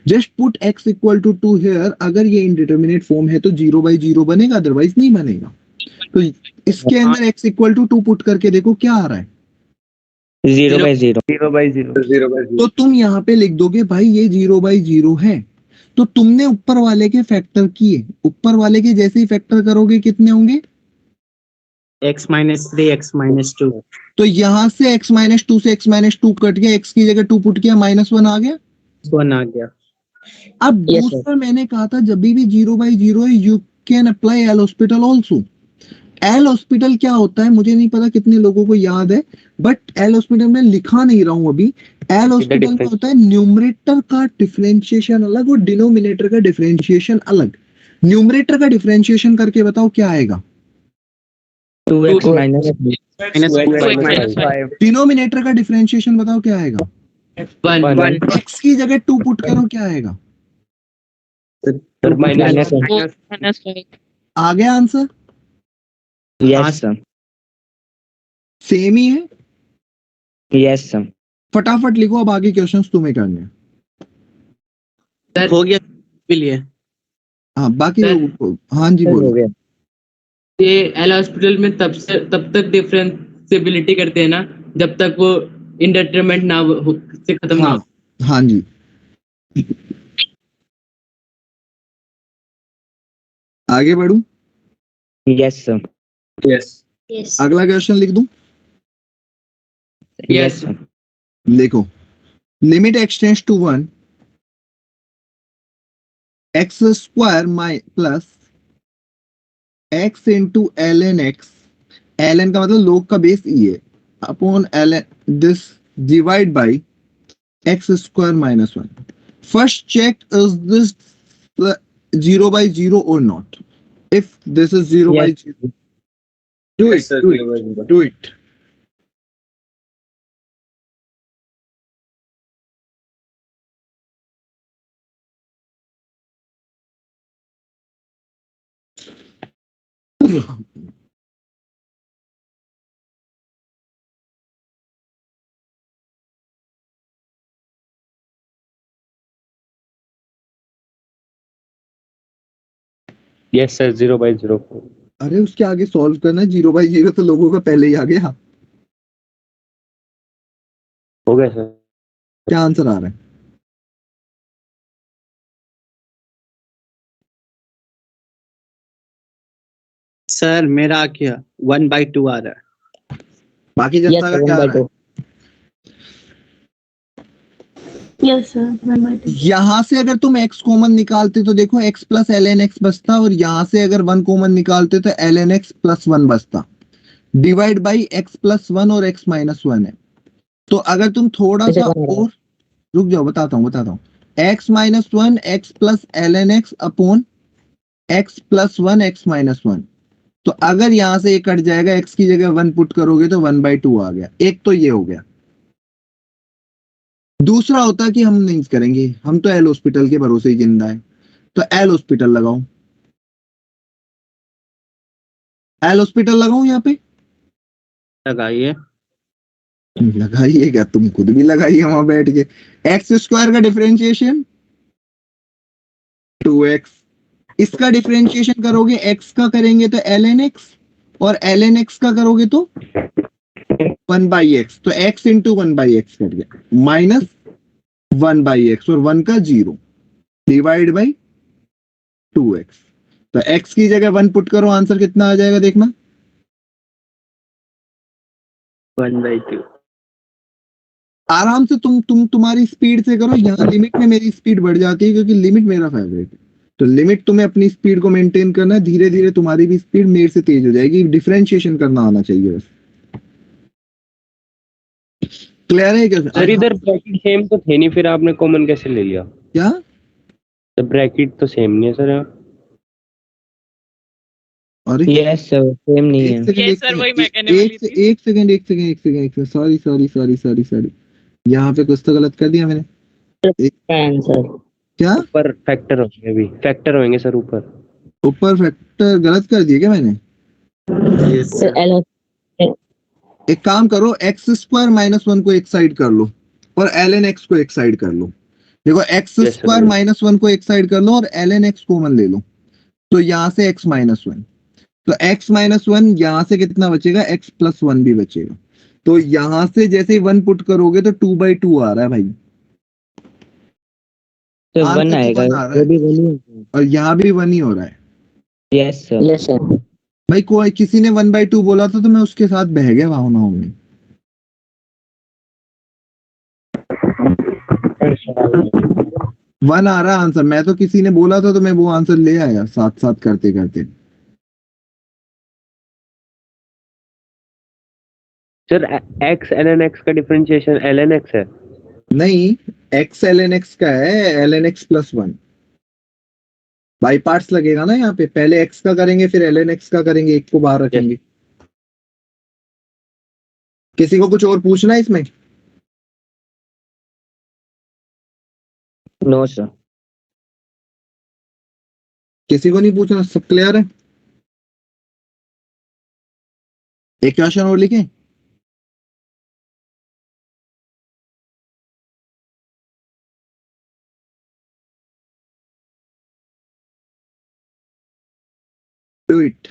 Just put x equal to 2 here. अगर ये इनडिटर्मिनेट फॉर्म है तो 0/0 बनेगा, अदरवाइज नहीं बनेगा। तो इसके अंदर x इक्वल टू 2 पुट करके देखो क्या आ रहा है। 0/0। 0/0। तो तुम यहाँ पे लिख दोगे भाई ये 0/0 है। तो तुमने ऊपर वाले के फैक्टर किए, ऊपर वाले के जैसे ही फैक्टर करोगे कितने होंगे? x-3 x-2। तो यहाँ से x-2 से x-2 कट गया, x की जगह 2 पुट किया, -1 आ गया। 1 आ गया। अब दूसरा मैंने कहा था जब भी 0/0 है you can apply L hospital also. L hospital क्या होता है मुझे नहीं पता कितने लोगों को याद है, बट एल हॉस्पिटल में लिखा नहीं रहा हूं अभी। एल हॉस्पिटल में होता है न्यूमरेटर का डिफरेंशिएशन अलग और डिनोमिनेटर का डिफरेंशिएशन अलग। न्यूमरेटर का डिफरेंशिएशन करके बताओ क्या आएगा? 2x माइनस डिनोमिनेटर का डिफरेंशिएशन बताओ क्या आएगा? 1 x की जगह 2 पुट करो क्या आएगा? -5 आ गया आंसर? Yes sir. सेम ही है। Yes sir. फटाफट लिखो, अब आगे क्वेश्चंस तुम्हें करने हैं। सर हो गया के लिए। हाँ बाकी सर, लोगों को हाँ जी हो बोलो। गया। ये एल हॉस्पिटल में तब तक डिफरेंशिएबिलिटी करते हैं ना जब तक वो इंडिटरमिनेट ना से खत्म ना हाँ हो। हाँ जी। आगे बढ़ूं? Yes sir. Yes. अगला क्वेश्चन लिख दूं? Yes sir. देखो, limit x tends to 1 x square माइ plus x into ln x, ln का मतलब लोग का बेस ई है, upon ln this divide by x square minus 1। First check is this 0/0 or not. If this is 0/0, do it. Yes sir 0/0। अरे उसके आगे solve करना, 0/0 तो लोगों का पहले ही आ गया। हो गया सर। क्या आंसर आ रहा है? सर मेरा क्या 1/2 आ रहा है। बाकी जनता का क्या आ रहा है? Yes sir 1/2। यहाँ से अगर तुम x कॉमन निकालते तो देखो x प्लस ln x बचता, और यहाँ से अगर 1 कॉमन निकालते तो ln x प्लस 1 बचता, डिवाइड बाई x प्लस 1 और x माइनस 1 है। तो अगर तुम थोड़ा सा और रुक जाओ, बताता हूँ x minus 1 x plus ln x upon x plus 1 x minus 1। तो अगर यहाँ से ये कट जाएगा, x की जगह 1 पुट करोगे तो 1/2 आ गया। एक तो ये हो गया। दूसरा होता कि हम नहीं करेंगे, हम तो एल हॉस्पिटल के भरोसे ही जिंदा है, तो एल हॉस्पिटल लगाओ। एल हॉस्पिटल लगाऊं यहाँ पे? लगाइए। लगाइए क्या, तुम खुद भी लगाइए वहां बैठ के। एक्स स्क्वायर का डिफरेंशिएशन 2x, इसका डिफरेंशिएशन करोगे x का करेंगे तो ln x, और ln x का करोगे तो 1/x, तो x इंटू 1/x कर गया, माइनस 1/x और 1 का 0 डिवाइड बाई 2x। तो x की जगह 1 पुट करो, आंसर कितना आ जाएगा देखना। 1/2। आराम से तुम्हारी स्पीड से करो। यहाँ लिमिट में मेरी स्पीड बढ़ जाती है क्योंकि लिमिट मेरा फेवरेट है, तो लिमिट तुम्हें अपनी स्पीड को मेंटेन करना है। धीरे धीरे तुम्हारी भी स्पीड मेरे से तेज हो जाएगी, डिफरेंशिएशन करना आना चाहिए बस। क्लियर है क्या? सर इधर ब्रैकेट सेम तो थे नहीं, फिर आपने कॉमन कैसे ले लिया? क्या? तो ब्रैकेट तो सेम नहीं है सर यहाँ। अरे यस सर सेम नहीं है। Yes, sir, वही मैं कहने वाली थी। एक सेकंड, सॉरी, यहाँ पे कुछ तो गलत कर दिया मैंने। आंसर क्या ऊपर फैक्टर होंगे, अभी फैक्टर होंगे सर ऊपर। ऊपर कॉन्सेप्ट गलत कर दिए क्या मैंने? एक काम करो, एक्स स्क्वायर माइनस वन को एक साइड कर लो और एल एन एक्स को एक साइड कर लो। देखो x Yes, sir. Square minus one को एक साइड कर लो और एल एन एक्स कॉमन ले लो, तो यहाँ से एक्स माइनस वन, तो एक्स माइनस वन यहाँ से कितना बचेगा, एक्स प्लस वन भी बचेगा। तो यहाँ से जैसे ही वन पुट करोगे तो 2/2 आ रहा है भाई, तो आंसर वन तो आएगा, वन आ रहा वो है भी वन ही। और यहाँ भी वन ही हो रहा है। Yes sir. भाई कोई किसी ने 1/2 बोला था तो मैं उसके साथ बह गया भावनाओं में। वन आ रहा है आंसर, मैं तो किसी ने बोला था तो मैं वो आंसर ले आया साथ साथ करते करते। Sir x l N x का डिफरेंशिएशन एल एन एक्स है। नहीं, एक्स एल एन एक्स का है, l N x plus one. By parts लगेगा ना यहाँ पे, पहले एक्स का करेंगे फिर एल एन एक्स का करेंगे, एक को बाहर रखेंगे। किसी को कुछ और पूछना है इसमें? No sir. किसी को नहीं पूछना, सब क्लियर है? एक क्वेश्चन और लिखें? Do it.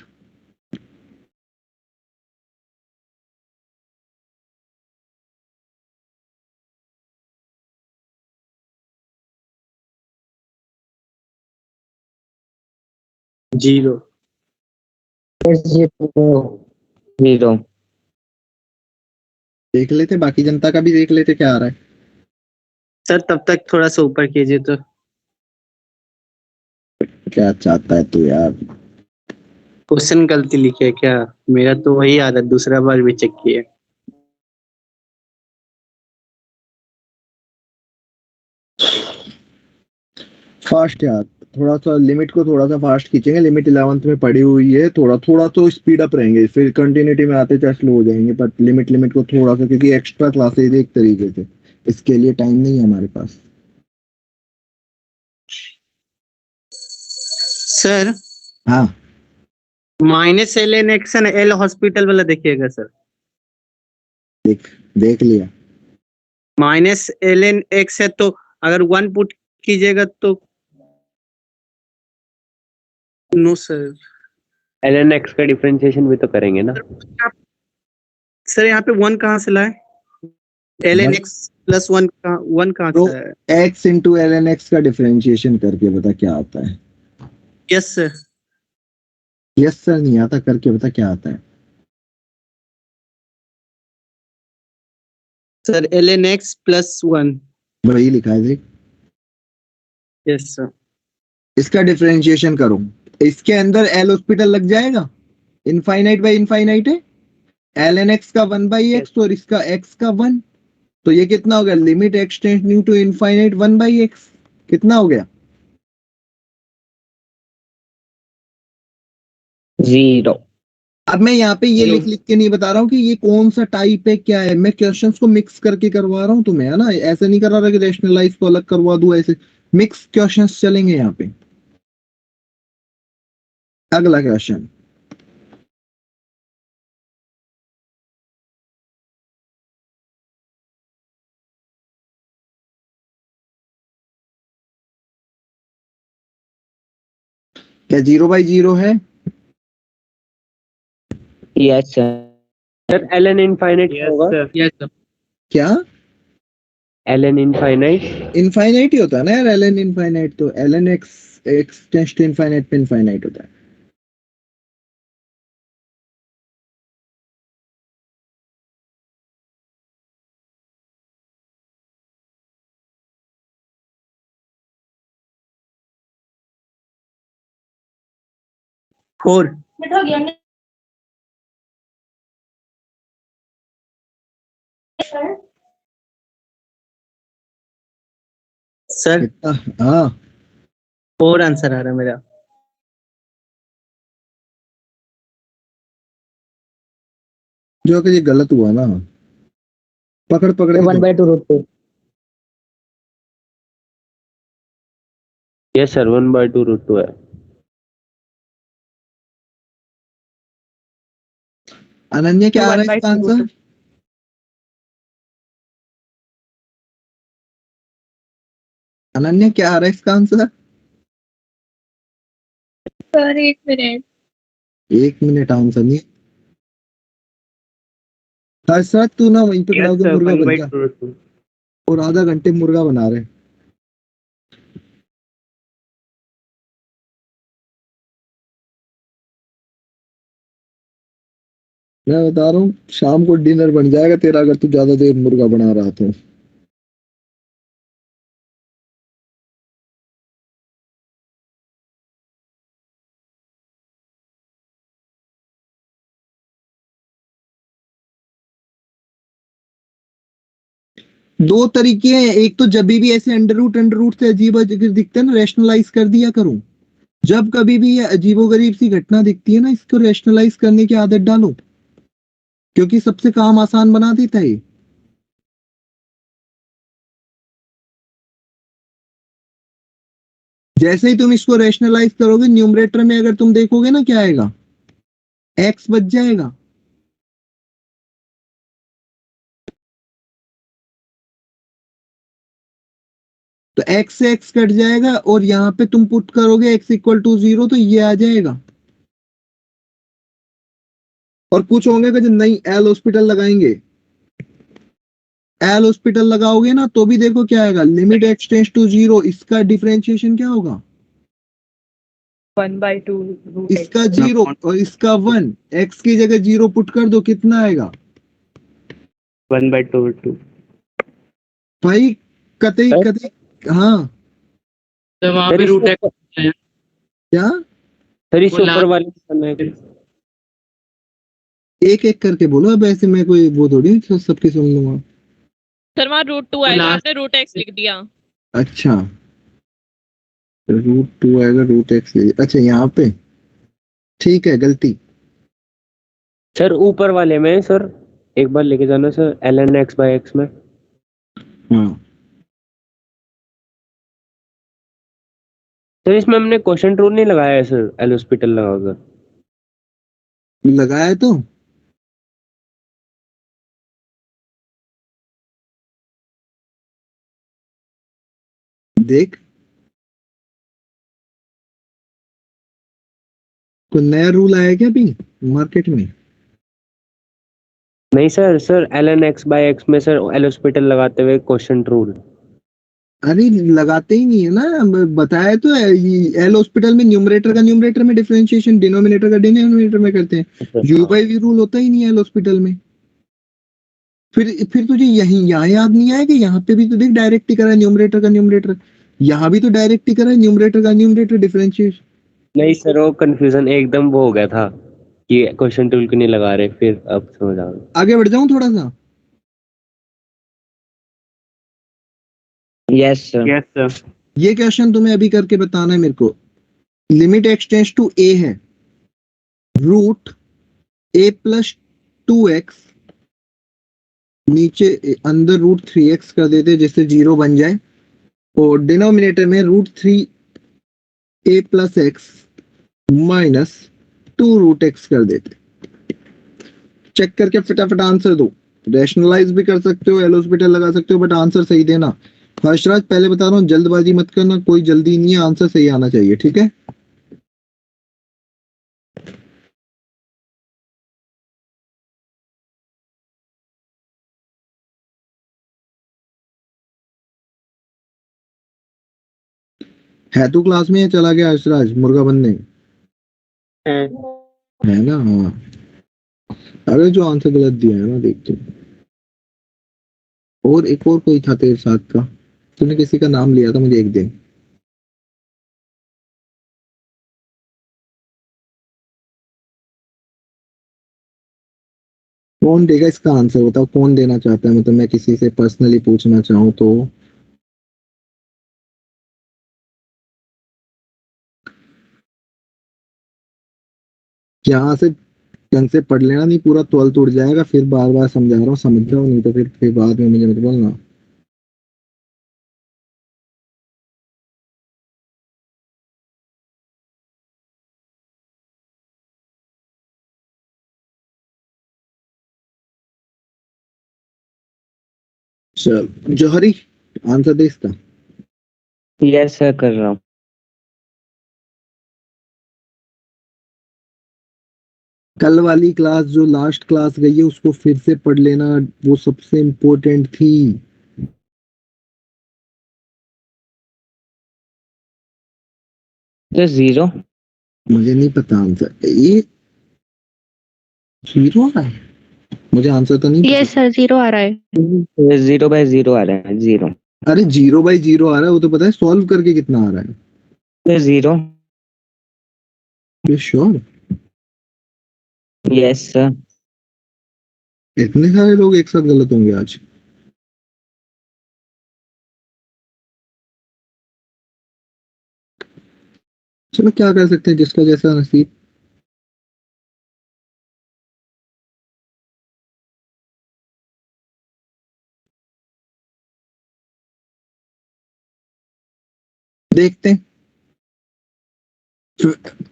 जीरो। जीरो। देख लेते, बाकी जनता का भी देख लेते क्या आ रहा है। सर तब तक थोड़ा सा ऊपर कीजिए तो। क्या चाहता है तू यार? क्वेश्चन गलती लिखे है क्या? मेरा तो वही आदत, दूसरा बार भी चेक किया। फास्ट यार, थोड़ा सा लिमिट को थोड़ा सा फास्ट खींचेंगे। लिमिट 11th में पड़ी हुई है, थोड़ा थोड़ा तो स्पीड अप रहेंगे, फिर कंटिन्यूटी में आते चाहे स्लो हो जाएंगे, पर लिमिट को थोड़ा सा, क्योंकि एक्स्ट्रा क्लासेज एक तरीके से, इसके लिए टाइम नहीं है हमारे पास। सर हाँ minus l N x l hospital वाला देखिएगा सर। देख लिया। माइनस एल एन एक्स है तो अगर वन पुट कीजिएगा तो no sir. L N x का डिफरेंशिएशन भी तो करेंगे ना। सर यहाँ पे वन कहाँ से लाए? L N x plus one कहाँ तो से है? X into l N x का डिफरेंशिएशन करके बता क्या आता है। Yes sir. यस सर नहीं आता, करके बता क्या आता है। Sir L N x plus one. वही लिखा है देख। Yes sir. इसका डिफरेंशिएशन करो, इसके अंदर एल हॉस्पिटल लग जाएगा, इनफाइनाइट बाई इनफाइनाइट है, एल एन एक्स का 1/x और इसका x का 1, तो ये कितना हो गया, limit x tending to infinite 1/x, कितना हो गया? जीरो। अब मैं यहाँ पे ये लिख के नहीं बता रहा हूँ कि ये कौन सा टाइप है क्या है, मैं क्वेश्चंस को मिक्स करके करवा रहा हूँ तुम्हें, है ना। ऐसे नहीं करा रहा कि रेशनलाइज को अलग करवा दूं, ऐसे मिक्स क्वेश्चंस चलेंगे यहाँ पे। अगला क्वेश्चन, क्या 0/0 है? Yes sir. Sir L N infinite होगा। Yes sir. क्या एल एन इनफाइनाइट इनफाइनाइट ही होता है ना यार, एल एन इनफाइनाइट तो L N X X tends to infinite पे इनफाइनाइट होता है। फोर। सर हाँ फोर आंसर आ रहा है मेरा। जो कि ये गलत हुआ ना, पकड़ पकड़ के 1/2 रूट 2। यस सर 1/2 √2 है। अनन्या क्या आ रहा है 1 by इसका 2 आंसर? अनन्या क्या आ रहा है इसका answer? Sir 1 minute. 1 minute answer नहीं। हर्षराज तू ना वहीं पे खड़ा यस होकर सर, मुर्गा 1 बन by जा, 2 और आधा घंटे मुर्गा बना रहे हैं। मैं बता रहा हूँ शाम को डिनर बन जाएगा तेरा अगर तू ज्यादा देर मुर्गा बना रहा तो। दो तरीके हैं, एक तो जब भी ऐसे अंडर रूट से अजीब अजीब दिखते हैं ना, रैशनलाइज कर दिया करूं। जब कभी भी ये अजीबोगरीब सी घटना दिखती है ना, इसको रैशनलाइज करने की आदत डालो, क्योंकि सबसे काम आसान बना देता है ये। जैसे ही तुम इसको रैशनलाइज करोगे, न्यूमरेटर में अगर तुम देखोगे ना क्या आएगा, एक्स बच जाएगा। तो एक्स से एक्स कट जाएगा, और यहाँ पे तुम पुट करोगे एक्स इक्वल टू 0, तो ये आ जाएगा। और कुछ होंगे कि जो नहीं एल हॉस्पिटल लगाएंगे, एल हॉस्पिटल लगाओगे ना तो भी देखो क्या आएगा, लिमिट एक्स टेंस टू 0, इसका डिफरेंशिएशन क्या होगा, 1 by 2 root x इसका 0 और इसका 1, एक्स की जगह 0 पुट कर दो, कितना आएगा 1 by 2 भाई? कतई कतई। हाँ तो वहां सर पे रूट इससे एक्स है। क्या? सर इससे वो ऊपर लास्ट वाले में करना है। एक एक करके बोलो, अब ऐसे मैं कोई वो थोड़ी सबकी सुन लूंगा। सर वहाँ √2 वो आएगा, लास्ट आपने √x लिख दिया। अच्छा, √2 आएगा, रूट एक्स, अच्छा यहाँ पे ठीक है, गलती। सर ऊपर वाले में सर एक बार लेके जाना sir, ln x by x में। हाँ सर इसमें हमने क्वेश्चन रूल नहीं लगाया है सर, एल हॉस्पिटल लगाकर। लगाया तो देख, कोई नया रूल आया क्या अभी मार्केट में? नहीं sir, sir ln x by x में सर एल हॉस्पिटल लगाते हुए क्वेश्चन रूल। अरे लगाते ही नहीं है ना, बताया तो है, एल हॉस्पिटल में न्यूमरेटर का न्यूमरेटर में डिफरेंशिएशन, डिनोमिनेटर का डिनोमिनेटर में करते हैं। यू बाई वी रूल होता ही नहीं है एल हॉस्पिटल में। फिर तुझे यही यहाँ याद नहीं आया कि यहाँ पे भी तो देख डायरेक्ट ही करा है न्यूमरेटर का न्यूमरेटर, यहाँ भी तो डायरेक्ट ही करा है न्यूमरेटर का न्यूमरेटर डिफरेंशिएशन। नहीं सर, वो कंफ्यूजन एकदम वो हो गया था कि क्वेश्चन रूल क्यों नहीं लगा रहे, फिर अब समझ आ गया। आगे बढ़ जाऊं थोड़ा सा? Yes sir. Yes sir. ये क्वेश्चन तुम्हें अभी करके बताना है मेरे को। लिमिट एक्स टेंस टू ए है, रूट ए प्लस 2x, नीचे अंदर √3x कर देते जिससे 0 बन जाए, और डिनोमिनेटर में √3a plus x minus 2 √x कर देते। चेक करके फटाफट आंसर दो। रैशनलाइज भी कर सकते हो, एल हॉस्पिटल लगा सकते हो, बट आंसर सही देना। हर्षराज पहले बता रहा हूँ, जल्दबाजी मत करना, कोई जल्दी नहीं है, आंसर सही आना चाहिए, ठीक है? है तू क्लास में या चला गया हर्षराज मुर्गा बनने? है ना? हाँ। अरे जो आंसर गलत दिया है ना, देख तू। और एक और कोई था तेरे साथ का, तूने किसी का नाम लिया था मुझे एक दिन। कौन देगा इसका आंसर, बताओ कौन देना चाहता है, मतलब मैं किसी से पर्सनली पूछना चाहूँ तो। यहाँ से ढंग से पढ़ लेना, नहीं पूरा तौल टूट जाएगा, फिर बार बार समझा रहा हूँ, समझ जाओ, नहीं तो फिर बाद में मुझे मत बोलना। चल जौहरी आंसर दे इसका। यस सर कर रहा हूँ। कल वाली क्लास जो लास्ट क्लास गई है उसको फिर से पढ़ लेना, वो सबसे इम्पोर्टेंट थी। तो 0 मुझे नहीं पता आंसर, ये 0 आ रहा है, मुझे आंसर तो नहीं पता। यस सर 0 आ रहा है। 0/0 आ रहा है 0। अरे 0/0 आ रहा है, वो तो पता है, सॉल्व करके कितना आ रहा है? तो 0। You sure? Yes sir. इतने सारे लोग एक साथ गलत होंगे आज। चलो क्या कर सकते हैं, जिसका जैसा नसीब। देखते हैं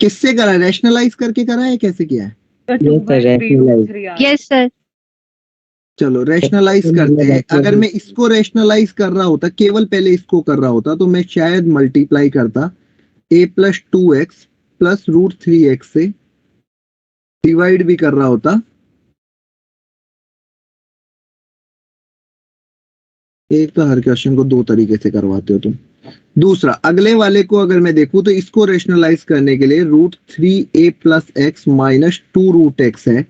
किससे करा है, रैशनलाइज करके करा है, कैसे किया है? The 2/3 √3 yes sir. चलो रैशनलाइज करते हैं। अगर मैं इसको रैशनलाइज कर रहा होता, केवल पहले इसको कर रहा होता, तो मैं शायद मल्टीप्लाई करता a+2x प्लस √3x से, डिवाइड भी कर रहा होता। एक तो हर क्वेश्चन को दो तरीके से करवाते हो तुम। दूसरा, अगले वाले को अगर मैं देखूं तो इसको रेशनलाइज करने के लिए √3a plus x minus 2√x है,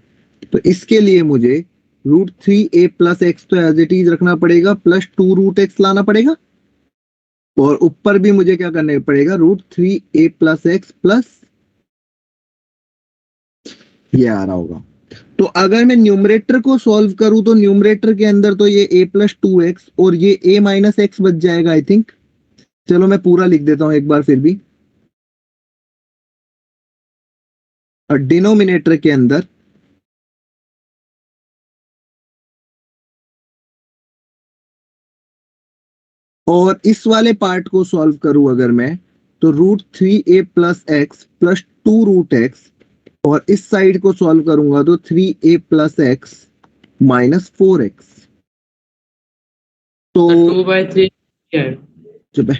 तो इसके लिए मुझे √3a प्लस एक्स तो एज इट इज रखना पड़ेगा, प्लस 2√x लाना पड़ेगा, और ऊपर भी मुझे क्या करना पड़ेगा, √3a प्लस एक्स प्लस ये आ रहा होगा। तो अगर मैं न्यूमरेटर को सॉल्व करूं तो न्यूमरेटर के अंदर तो ये a+2x और ये a-x बच जाएगा आई थिंक। चलो मैं पूरा लिख देता हूं एक बार फिर भी। और डिनोमिनेटर के अंदर और इस वाले पार्ट को सॉल्व करूं अगर मैं, तो √3a plus x plus 2√x, और इस साइड को सॉल्व करूंगा तो 3a plus x minus 4x। तो 2/3 है। चुप है,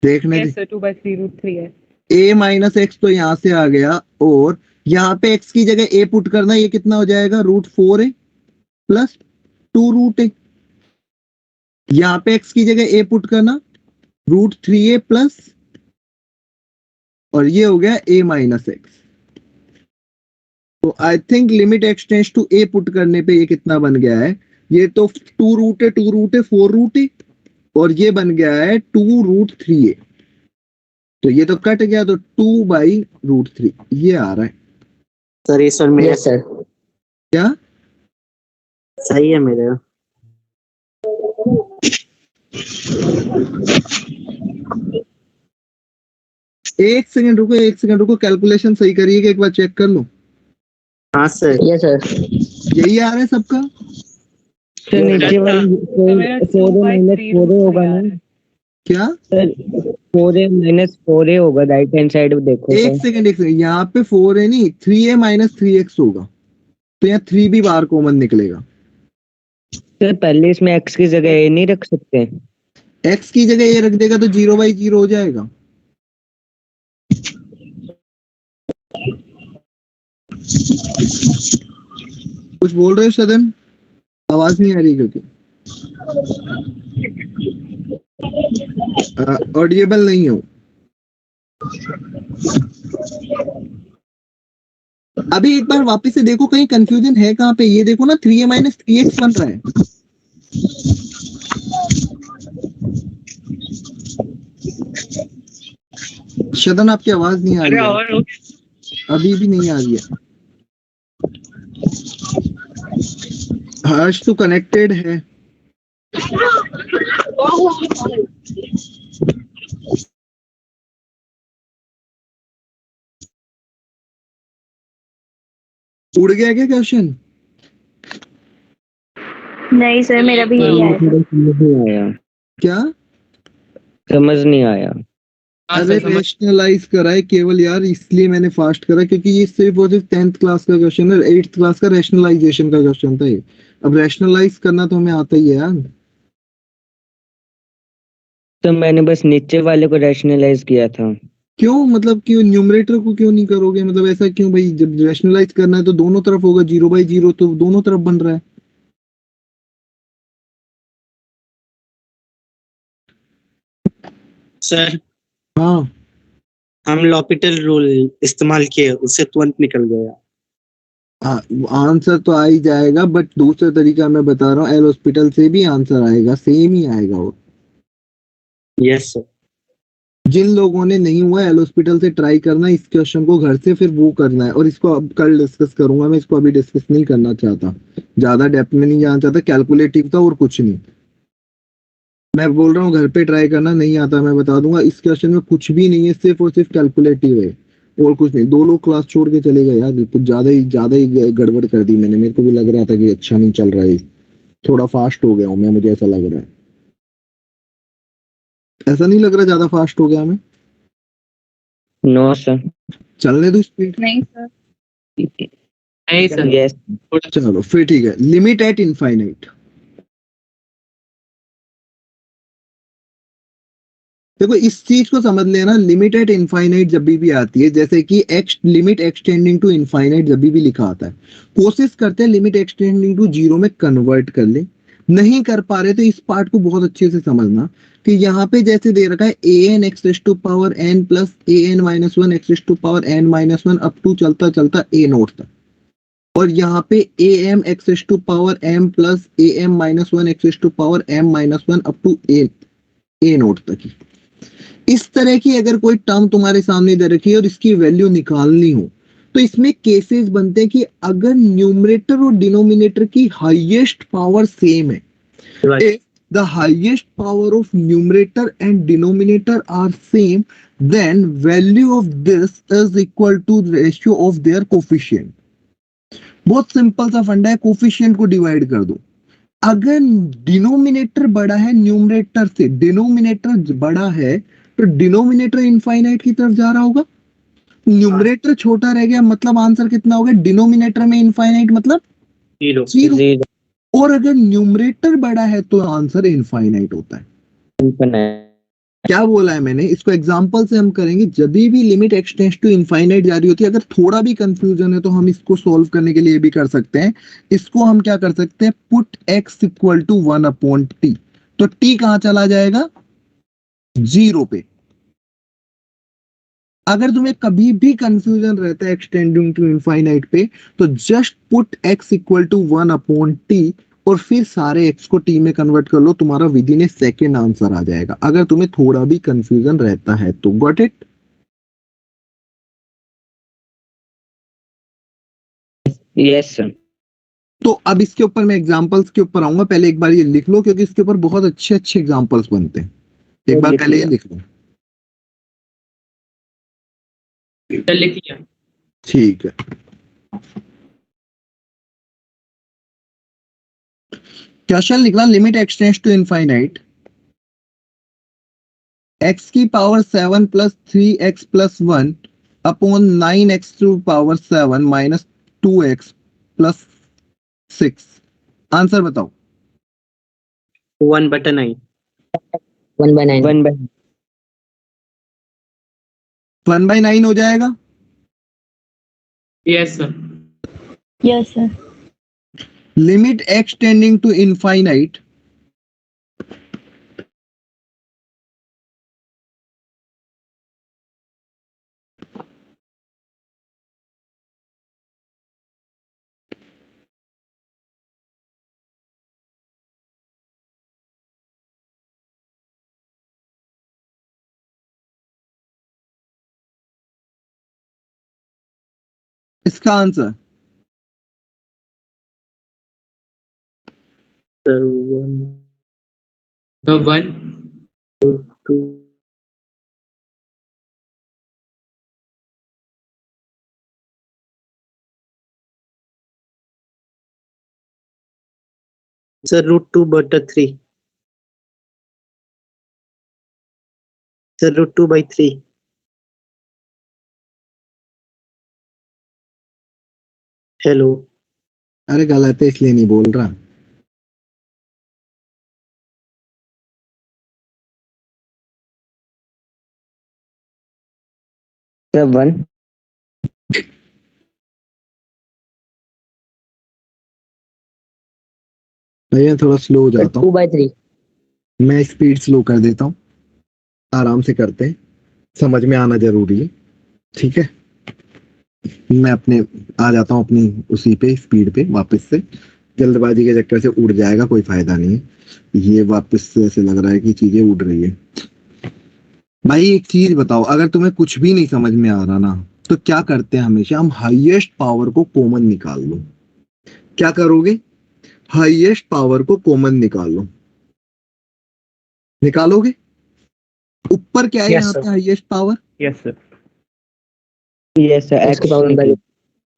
देखने Yes sir 2/3 √3 है। a माइनस एक्स तो यहां से आ गया, और यहाँ पे x की जगह a पुट करना, ये कितना हो जाएगा, √4a प्लस 2√a। यहाँ पे x की जगह a पुट करना, √3a प्लस, और ये हो गया a माइनस एक्स। तो I think limit X tends to a put करने पे ये कितना बन गया है, ये तो 2√a 2√a 4√a, और ये बन गया है 2√3a। तो ये तो कट गया, तो 2/√3 ये आ रहा है। सर ये सर मेरा सर क्या सही है मेरा। एक सेकंड रुको, एक सेकंड रुको, कैलकुलेशन सही करिएगा, एक बार चेक कर लो। हाँ सर। Yes sir. यही आ रहा है सबका? तो नीचे वाली मेरा 4a होगा ना? क्या सर 4a-4a होगा, राइट हैंड साइड देखो। एक सेकंड, यहाँ पे 4a नहीं 3a माइनस 3x होगा, तो यहाँ 3 भी बाहर कॉमन निकलेगा। सर पहले इसमें x की जगह a नहीं रख सकते? x की जगह ये रख देगा तो 0/0 हो जाएगा। कुछ बोल रहे हो सदन? आवाज नहीं आ रही क्योंकि ऑडिएबल नहीं हो। अभी एक बार वापस से देखो, कहीं कंफ्यूजन है कहाँ पे, ये देखो ना 3a माइनस 3x बन रहा है। सदन आपकी आवाज नहीं आ रही है, अभी भी नहीं आ रही है। हर्ष तो कनेक्टेड है। उड़ गया क्या क्वेश्चन? नहीं सर मेरा भी यही आया था। समझ नहीं आया। क्या समझ नहीं आया। अरे रेशनलाइज करा है केवल यार, इसलिए मैंने फास्ट करा, क्योंकि ये सिर्फ और सिर्फ 10th क्लास का क्वेश्चन है, 8th क्लास का रेशनलाइजेशन का क्वेश्चन था ये। अब रेशनलाइज करना तो हमें आता ही है यार। तो मैंने बस नीचे वाले को रैशनलाइज किया था। क्यों, मतलब क्यों न्यूमरेटर को क्यों नहीं करोगे, मतलब ऐसा क्यों भाई? जब रैशनलाइज करना है तो दोनों तरफ होगा, 0/0 तो दोनों तरफ बन रहा है। सर हाँ हम लॉपिटल रूल इस्तेमाल किए, उससे तुरंत निकल गया। आंसर तो आ ही जाएगा, बट दूसरा तरीका मैं बता रहा हूँ, एल हॉस्पिटल से भी आंसर आएगा, सेम ही आएगा वो। Yes sir. जिन लोगों ने नहीं हुआ एल हॉस्पिटल से ट्राई करना इस क्वेश्चन को घर से, फिर वो करना है। और इसको अब कल डिस्कस करूंगा मैं, इसको अभी डिस्कस नहीं करना चाहता, ज्यादा डेप्थ में नहीं जाना चाहता, कैलकुलेटिव था और कुछ नहीं। मैं बोल रहा हूँ घर पे ट्राई करना, नहीं आता मैं बता दूंगा, इस क्वेश्चन में कुछ भी नहीं है, सिर्फ और सिर्फ कैलकुलेटिव है और कुछ नहीं। 2 लोग क्लास छोड़ के चले गए यार, कुछ ज्यादा ही गड़बड़ कर दी मैंने। मेरे को भी लग रहा था कि अच्छा नहीं चल रहा है, थोड़ा फास्ट हो गया हूँ मैं, मुझे ऐसा लग रहा है। ऐसा नहीं लग रहा ज्यादा फास्ट हो गया मैं? No sir. चलने दो स्पीड। नहीं सर। नहीं सर, यस। चलो फिर ठीक है, लिमिट एट इनफाइनाइट। देखो इस चीज को समझ लेना, लिमिट एट इनफाइनाइट जब भी आती है, जैसे कि x limit extending to infinite जब भी लिखा आता है, कोशिश करते हैं लिमिट एक्सटेंडिंग टू 0 में कन्वर्ट कर ले। नहीं कर पा रहे तो इस पार्ट को बहुत अच्छे से समझना कि यहाँ पे जैसे दे रखा है A N X raise to power N plus A N minus one X raise to power N minus one up to चलता चलता ए नोट तक, और यहाँ पे A M X raise to power M plus A M minus one X raise to power M minus one up to A nought तक ही। इस तरह की अगर कोई टर्म तुम्हारे सामने दे रखी है और इसकी वैल्यू निकालनी हो, तो इसमें केसेस बनते हैं कि अगर न्यूमरेटर और डिनोमिनेटर की हाईएस्ट पावर सेम है, if the highest power of numerator and denominator are same, then value of this is equal to ratio of their coefficient। बहुत सिंपल सा फंडा है, कोफिशिएंट को डिवाइड कर दो। अगर डिनोमिनेटर बड़ा है न्यूमरेटर से, डिनोमिनेटर बड़ा है तो डिनोमिनेटर इनफाइनाइट की तरफ जा रहा होगा, न्यूमरेटर छोटा रह गया, मतलब आंसर कितना होगा? डिनोमिनेटर में इनफाइनाइट मतलब जीरो। जीरो। और अगर न्यूमरेटर बड़ा है तो आंसर इनफाइनाइट होता है। क्या बोला है मैंने? इसको एग्जांपल से हम करेंगे। जब भी लिमिट एक्सटेंड्स टू इनफाइनाइट जा रही होती है, अगर थोड़ा भी कंफ्यूजन है तो हम इसको सॉल्व करने के लिए भी कर सकते हैं। इसको हम क्या कर सकते हैं, put x equal to 1/t, तो t कहां चला जाएगा? 0 पे। अगर तुम्हें कभी भी कंफ्यूजन रहता है एक्सटेंडिंग टू इनफाइनाइट पे, तो just put x equal to 1/t और फिर सारे x को t में कन्वर्ट कर लो, तुम्हारा within a second answer आ जाएगा, अगर तुम्हें थोड़ा भी कंफ्यूजन रहता है तो। Got it? Yes sir. तो अब इसके ऊपर मैं एग्जांपल्स के ऊपर आऊंगा, पहले एक बार ये लिख लो क्योंकि इसके ऊपर बहुत अच्छे अच्छे एग्जांपल्स बनते हैं। एक बार पहले ये लिख लो। चल लिख लिया। ठीक है, क्वेश्चन लिखना, limit extends to infinite x की power 7 plus 3x plus 1 upon 9x to power 7 minus 2x plus 6। Answer बताओ। 1/9। 1/9। 1/9 हो जाएगा। Yes sir. Yes sir. Limit x tending to infinite इसका आंसर सर 1 तो 1 2 सर √2/3। सर √2/3। हेलो। अरे गलत है इसलिए नहीं बोल रहा। सर 1 भैया थोड़ा स्लो हो जाता हूँ, 2/3 मैं स्पीड स्लो कर देता हूँ, आराम से करते हैं, समझ में आना जरूरी है, ठीक है। मैं अपने आ जाता हूँ अपनी उसी पे स्पीड पे वापस से, जल्दबाजी के चक्कर से उड़ जाएगा, कोई फायदा नहीं है। ये वापस से ऐसे लग रहा है कि चीजें उड़ रही है। भाई एक चीज बताओ, अगर तुम्हें कुछ भी नहीं समझ में आ रहा ना, तो क्या करते हैं हमेशा हम, हाईएस्ट पावर को कॉमन निकाल लो। क्या करोगे? हाईएस्ट पावर को कॉमन निकाल लो। निकालोगे? ऊपर क्या है यस यहाँ सर, पे highest power? Yes sir. Yes sir उसके x पावर निकली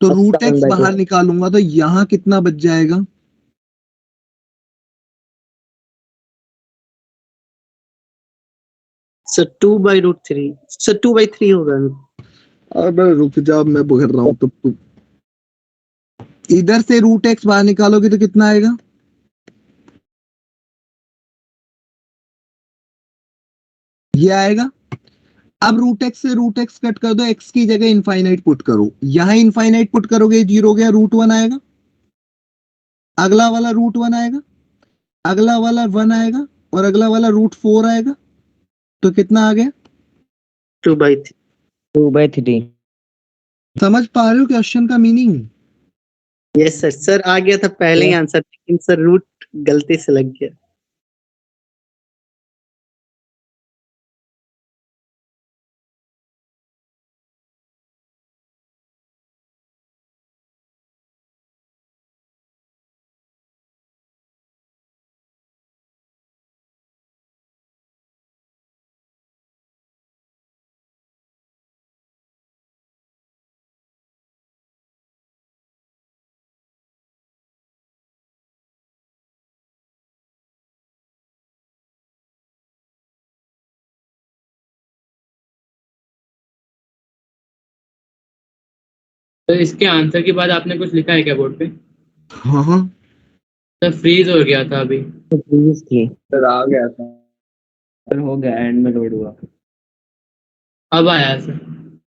तो x रूट का एक्स 1/2 बाहर निकालूंगा तो यहाँ कितना बच जाएगा? सर 2/√3 सर 2/3 होगा। अबे रुक जा, मैं बोल रहा हूँ तो इधर से रूट एक्स बाहर निकालोगे तो कितना आएगा? ये आएगा। अब रूट एक्स से रूट एक्स कट कर दो, एक्स की जगह इनफाइनाइट पुट करो, यहां इनफाइनाइट पुट करोगे, जीरो गया, √1 आएगा, अगला वाला √1 आएगा, अगला वाला 1 आएगा, और अगला वाला √4 आएगा। तो कितना आ गया? 2/3 2/3 समझ पा रहे हो क्वेश्चन का मीनिंग? Yes sir. सर आ गया था पहले ही आंसर, लेकिन सर रूट गलती से लग गया। तो इसके आंसर के बाद आपने कुछ लिखा है क्या बोर्ड पे? हाँ हाँ, तो फ्रीज हो गया था अभी। प्लीज थी सर आ गया था। सर हो गया, एंड में लोड हुआ। अब आया सर।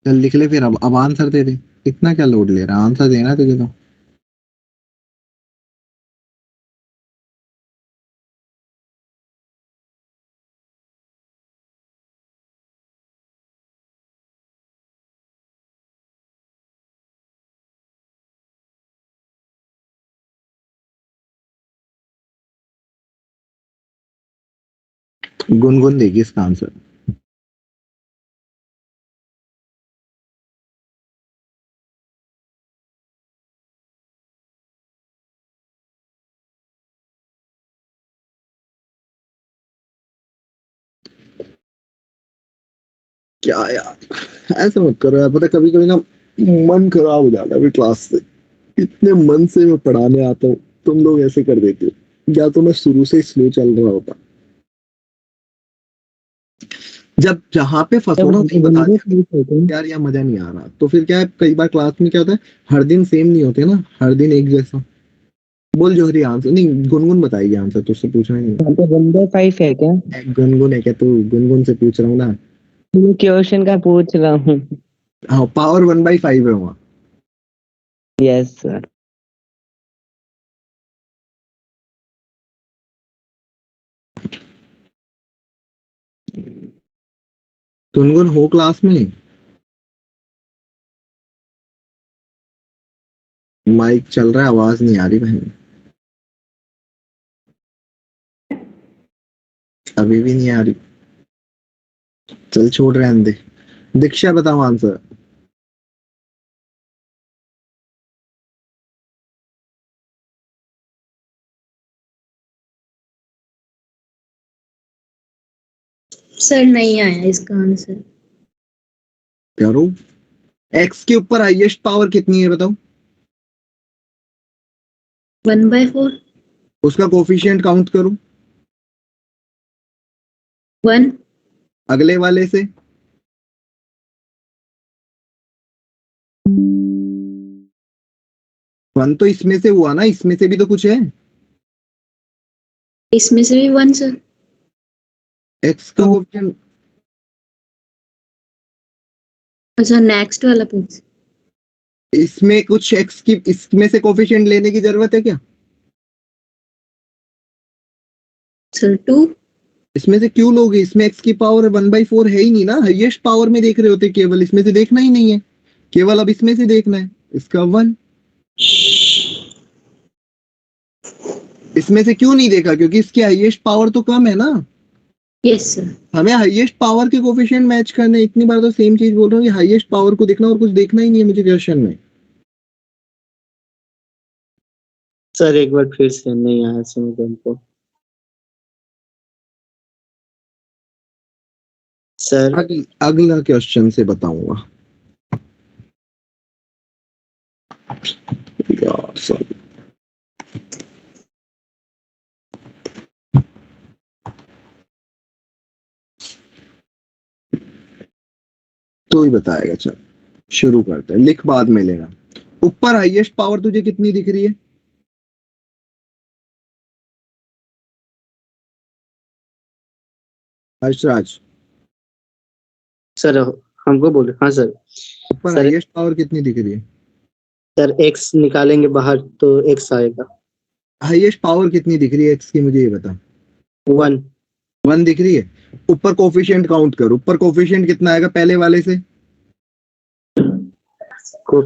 चल लिख ले फिर, अब आंसर दे दे, इतना क्या लोड ले रहा है, आंसर देना है तुझे तो। गुनगुन देगी इसका आंसर। क्या यार, ऐसा मत करो यार, पता कभी कभी ना मन खराब हो जाता है अभी क्लास से, इतने मन से मैं पढ़ाने आता हूँ, तुम लोग ऐसे कर देते हो। या तो मैं शुरू से स्लो चल रहा होता, जब जहां पे फंसो ना वहीं बता दिया यार, यहाँ मजा नहीं आ रहा, तो फिर क्या है, कई बार क्लास में क्या होता है, हर दिन सेम नहीं होते ना, हर दिन एक जैसा। बोल जोहरी आंसर, नहीं गुनगुन बताएगी आंसर, तुझसे पूछना ही नहीं। यहाँ पे 1/5 है क्या? गुनगुन है क्या? तू गुनगुन से पूछ रहा हूँ ना। क्वेश्चन का पूछ रहा हूँ। हाँ, पावर 1/5 है वहाँ। Yes sir. गुनगुन हो क्लास में? माइक चल रहा है, आवाज नहीं आ रही बहन, अभी भी नहीं आ रही। चल छोड़, रहने दे। दीक्षा बताओ आंसर। सर नहीं आया इसका आंसर। करो, एक्स के ऊपर हाईएस्ट पावर कितनी है बताओ? 1/4 उसका कोफिशिएंट काउंट करो। 1 अगले वाले से। वन तो इसमें से हुआ ना, इसमें से भी तो कुछ है। इसमें से भी 1 सर। एक्स का कोफिशिएंट अच्छा नेक्स्ट वाला पूछ। इसमें कुछ एक्स की इसमें से कोफिशिएंट लेने की जरूरत है क्या? सर 2। इसमें से क्यों लोगे? इसमें एक्स की पावर 1/4 है ही नहीं ना, हाईएस्ट पावर में देख रहे होते केवल, इसमें से देखना ही नहीं है, केवल अब इसमें से देखना है, इसका 1। इसमें से क्यों नहीं देखा? क्योंकि इसकी हाईएस्ट पावर तो कम है ना, यस सर। हमें हाईएस्ट पावर के कोफिशिएंट मैच करने। इतनी बार तो सेम चीज बोल रहा हूँ कि हाईएस्ट पावर को देखना और कुछ देखना ही नहीं है मुझे क्वेश्चन में। सर एक बार फिर से नहीं आया समझ हमको सर। अगला क्वेश्चन से बताऊंगा यार सर। तो ही बताएगा। चल शुरू करते हैं, लिख बाद में लेना। ऊपर हाईएस्ट पावर तुझे कितनी दिख रही है? हर्षराज, सर हमको बोले हाँ सर। ऊपर सर हाईएस्ट पावर कितनी दिख रही है? सर एक्स निकालेंगे बाहर तो एक्स आएगा। हाईएस्ट पावर कितनी दिख रही है एक्स की, मुझे ये बता। 1 1 दिख रही है। ऊपर कोफिशिएंट काउंट कर, ऊपर कोफिशिएंट कितना आएगा पहले वाले से? को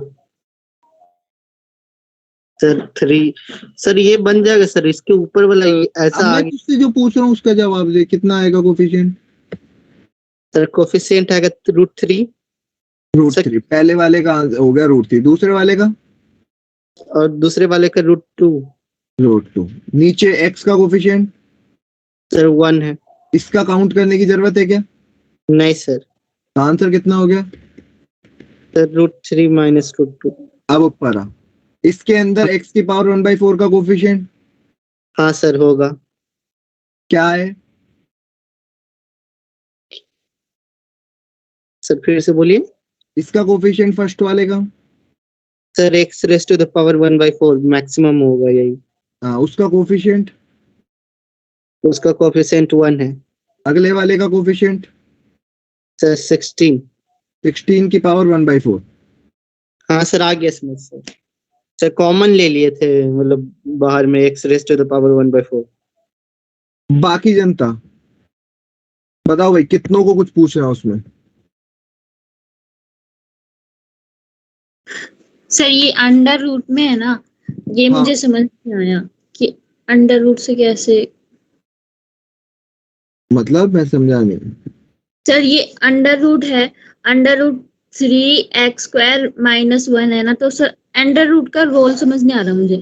सर 3। सर ये बन जाएगा सर, इसके ऊपर वाला ऐसा मैं आगे। तुझसे जो पूछ रहा हूँ उसका जवाब दे, कितना आएगा कोफिशिएंट? सर कोफिशिएंट आएगा √3। √3 पहले वाले का हो गया, √3 दूसरे वाले का, और दूसरे वाले का √2। √2 नीचे एक्स का कोफिशिएंट सर 1 है। इसका काउंट करने की जरूरत है क्या? नहीं सर। आंसर कितना हो गया? सर √3 - √2। अब ऊपर आ, इसके अंदर एक्स की पावर 1/4 का कोफिशिएंट हाँ सर होगा। क्या है? सर फिर से बोलिए। इसका कोफिशिएंट फर्स्ट वाले का। सर x⁻⁴ 1/4 मैक्सिमम होगा यही। हाँ, उसका कोफिशिएंट। उसका कोफिशिएंट 1 है। अगले वाले का कोफिशिएंट। सर 16। 16 की पावर 1/4। हाँ सर आ गया समझ सर। सर कॉमन ले लिए थे, मतलब बाहर में x⁻⁴ 1/4। बाकी जनता बताओ भाई, कितनों को कुछ पूछ रहा है उसमें? सर ये अंडर रूट में है ना, ये हाँ। मुझे समझ नहीं आया कि अंडर रूट से कैसे। मतलब मैं समझा नहीं। सर ये अंडर रूट है, √3x² -1 है ना, तो सर अंडर रूट का रोल समझ नहीं आ रहा मुझे।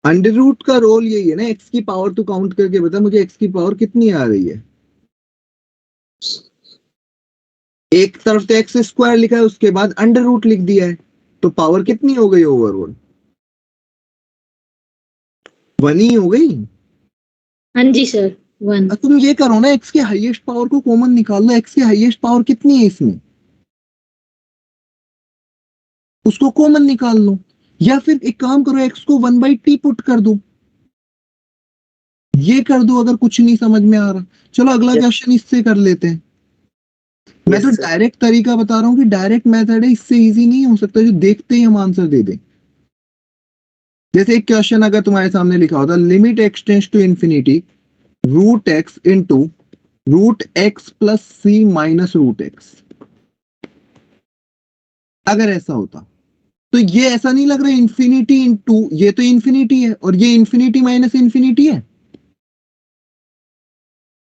अंडर रूट का रोल यही है ना, एक्स की पावर तू काउंट करके बता मुझे, एक्स की पावर कितनी आ रही है। एक तरफ तो एक्स स्क्वायर लिखा है, उसके बाद अंडर रूट लिख दिया है, तो पावर कितनी हो गई ओवरऑल? 1 ही हो गई। हाँ जी सर 1। तुम ये करो ना, एक्स के हाईएस्ट पावर को कॉमन निकाल लो। एक्स की हाईएस्ट पावर कितनी है इसमें, उसको कॉमन निकाल लो, या फिर एक काम करो, एक्स को 1/t पुट कर दो, ये कर दो अगर कुछ नहीं समझ में आ रहा। चलो अगला क्वेश्चन इससे कर लेते हैं। मैं तो डायरेक्ट तरीका बता रहा हूँ कि डायरेक्ट मेथड है, इससे इजी नहीं हो सकता जो देखते ही हम आंसर दे दें। जैसे एक क्वेश्चन अगर तुम्हारे सामने लिखा होता, limit x tends to infinity √x into √x + c - √x। अगर ऐसा होता तो ये ऐसा नहीं लग रहा इंफिनिटी इंटू, ये तो इंफिनिटी है और ये इंफिनिटी माइनस इंफिनिटी है।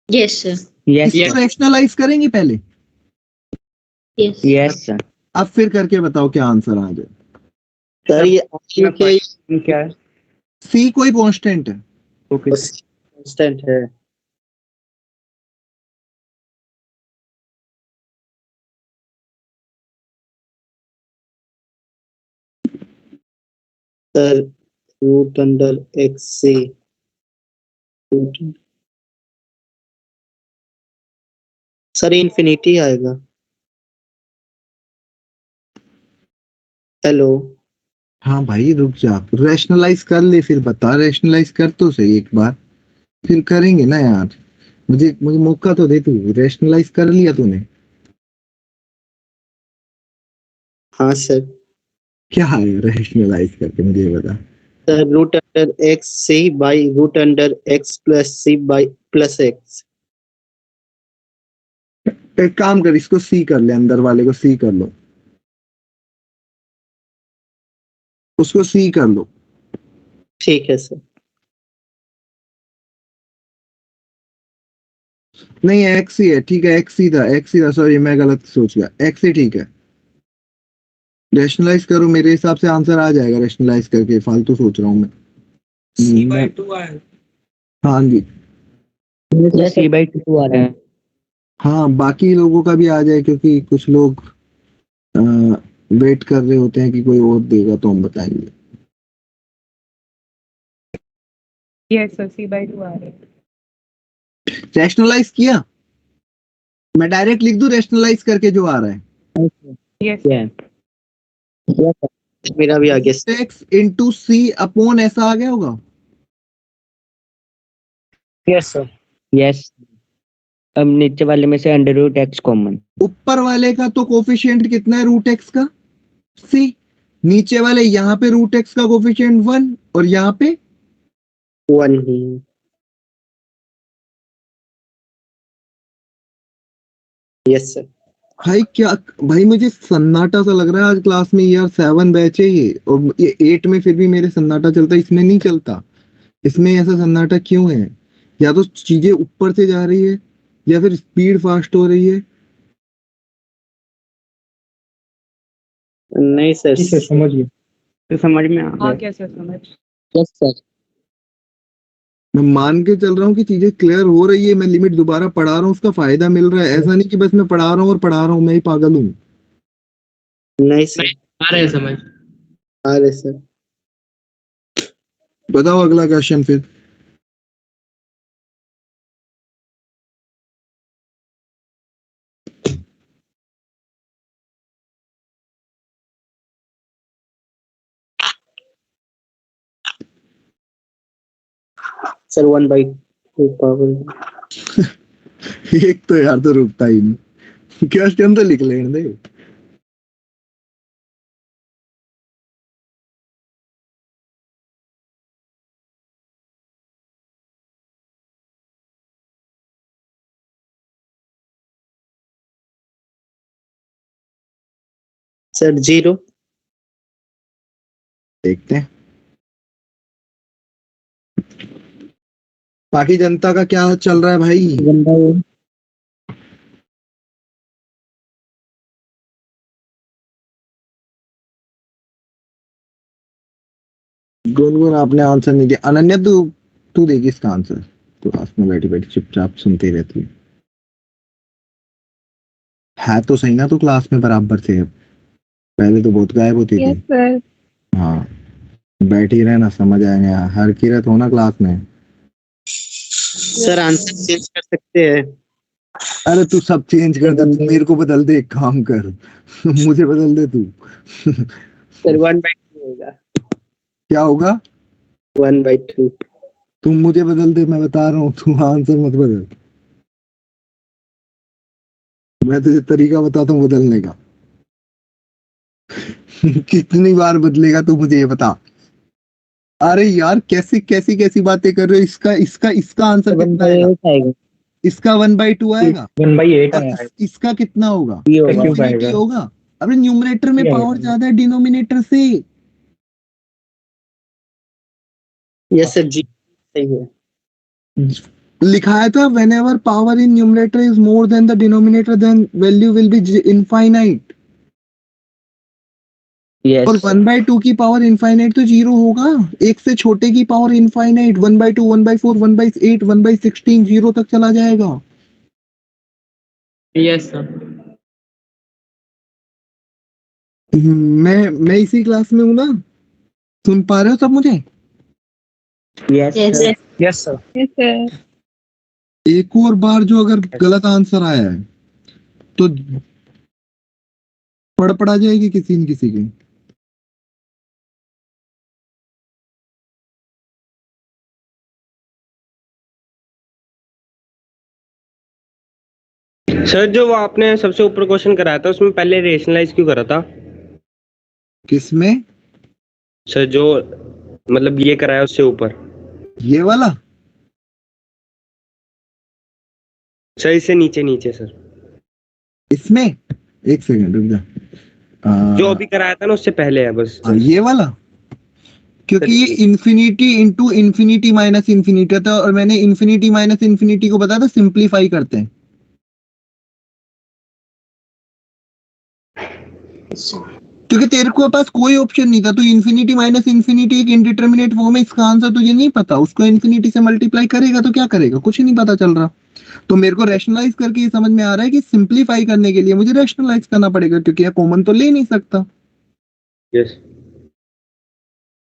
Yes sir. यस इसको रैशनलाइज करेंगे पहले। Yes yes sir. अब फिर करके बताओ क्या आंसर आ जाए। सर ये क्या है? c कोई कांस्टेंट है। ओके कांस्टेंट है। सर √x से सर इंफिनिटी आएगा। हेलो। हाँ भाई रुक जा, रैशनलाइज कर ले फिर बता, रैशनलाइज कर तो सही एक बार, फिर करेंगे ना यार। मुझे मुझे मौका तो दे, तू रैशनलाइज कर लिया तूने। हाँ सर। क्या है रैशनलाइज करके मुझे ये बता। Sir root under x c by root under x plus c by plus x. एक काम कर, इसको सी कर ले, अंदर वाले को सी कर लो, उसको सी कर लो। ठीक है सर। नहीं एक्स ही है, ठीक है, एक्स ही था, एक्स ही था, सॉरी मैं गलत सोच गया, एक्स ही ठीक है। रैशनलाइज करो, मेरे हिसाब से आंसर आ जाएगा रैशनलाइज करके, फालतू सोच रहा हूँ मैं। हाँ जी, C/2 आ रहा है। हाँ बाकी लोगों का भी आ जाए, क्योंकि कुछ लोग वेट कर रहे होते हैं कि कोई और देगा तो हम बताएंगे। Yes, sir. C/2 आ रहा है। रैशनलाइज किया, मैं डायरेक्ट लिख दूं रैशनलाइज करके जो आ रहा है। Yes, sir. मेरा भी आ गया सर। एक्स इंटू सी अपॉन ऐसा आ गया होगा। Yes sir. यस, अब नीचे वाले में से अंडर रूट एक्स कॉमन। ऊपर वाले का तो कोफिशिएंट कितना है रूट एक्स का, सी। नीचे वाले यहाँ पे रूट एक्स का कोफिशिएंट 1 और यहाँ पे 1 ही। Yes sir. भाई क्या, भाई मुझे सन्नाटा सा लग रहा है आज क्लास में यार, 7 बैच है ये, और ये 8 में फिर भी मेरे सन्नाटा चलता है, इसमें नहीं चलता। इसमें ऐसा सन्नाटा क्यों है? या तो चीजें ऊपर से जा रही है या फिर स्पीड फास्ट हो रही है। नहीं सर, समझ गए, तो समझ में आ आ गया। गया सर समझ। Yes sir. मैं मान के चल रहा हूँ कि चीजें क्लियर हो रही है, मैं लिमिट दोबारा पढ़ा रहा हूँ, उसका फायदा मिल रहा है, ऐसा नहीं कि बस मैं पढ़ा रहा हूँ और पढ़ा रहा हूँ, मैं ही पागल हूँ। नहीं सर, आ रहा है समझ। आ रहे सर। बताओ अगला क्वेश्चन फिर। Sir 1/2 power. एक तो यार तो रुकता ही नहीं, क्वेश्चन तो लिख लेने दे। सर 0। देखते हैं बाकी जनता का क्या चल रहा है भाई। गुनगुन आपने आंसर नहीं दिया। अनन्या तू तू देगी इसका आंसर, क्लास में बैठी बैठी चुपचाप सुनती रहती है तो सही ना, तू क्लास में बराबर से, पहले तो बहुत गायब होती Yes, थी। sir. हाँ बैठी रहना, समझ आएंगे, हर किरत हो ना क्लास में। सर आंसर चेंज कर सकते हैं। अरे तू सब चेंज कर दे, तू मेरे को बदल दे, एक काम कर मुझे बदल दे तू सर 1/2 होगा। क्या होगा? 1/2। तुम मुझे बदल दे, मैं बता रहा हूँ, तू आंसर मत बदल। मैं तुझे तरीका बताता हूँ बदलने का कितनी बार बदलेगा तू मुझे ये बता। अरे यार कैसी कैसी कैसी बातें कर रहे हो, इसका इसका इसका आंसर कितना आएगा? इसका 1/2 आएगा। 1/8 और इसका कितना होगा? होगा। इन्फिनिटी होगा। अरे न्यूमरेटर में पावर ज्यादा है डिनोमिनेटर से। यस सर, जी सही है। लिखा था whenever power in numerator is more than the denominator then value will be infinite। Yes और 1/2 की पावर इनफाइनाइट तो 0 होगा, एक से छोटे की पावर इनफाइनाइट, 1/2 1/4 1/8 1/16 0 तक चला जाएगा। Yes sir. मैं इसी क्लास में हूँ ना, सुन पा रहे हो सब मुझे? Yes yes sir. Yes, sir. एक और बार जो अगर गलत आंसर आया है तो पड़ जाएगी किसी न किसी की। सर जो वो आपने सबसे ऊपर क्वेश्चन कराया था उसमें पहले रेशनलाइज क्यों करा था? किसमें? सर जो मतलब ये कराया उससे ऊपर, ये वाला? सर इससे नीचे नीचे सर, इसमें एक सेकंड रुक जा। जो अभी कराया था ना उससे पहले है बस। ये वाला, क्योंकि ये infinity into infinity minus infinity था और मैंने इन्फिनिटी माइनस इन्फिनिटी को बताया था सिंप्लीफाई करते हैं। क्योंकि तेरे को पास कोई ऑप्शन नहीं था, तो इन्फिनिटी माइनस इन्फिनिटी एक इंडिटरमिनेट फॉर्म है, इसका आंसर तुझे नहीं पता, उसको इन्फिनिटी से मल्टीप्लाई करेगा तो क्या करेगा, कुछ नहीं पता चल रहा। तो मेरे को रैशनलाइज करके ये समझ में आ रहा है कि सिंप्लीफाई करने के लिए मुझे रैशनलाइज करना पड़ेगा, क्योंकि यह कॉमन तो ले नहीं सकता। यस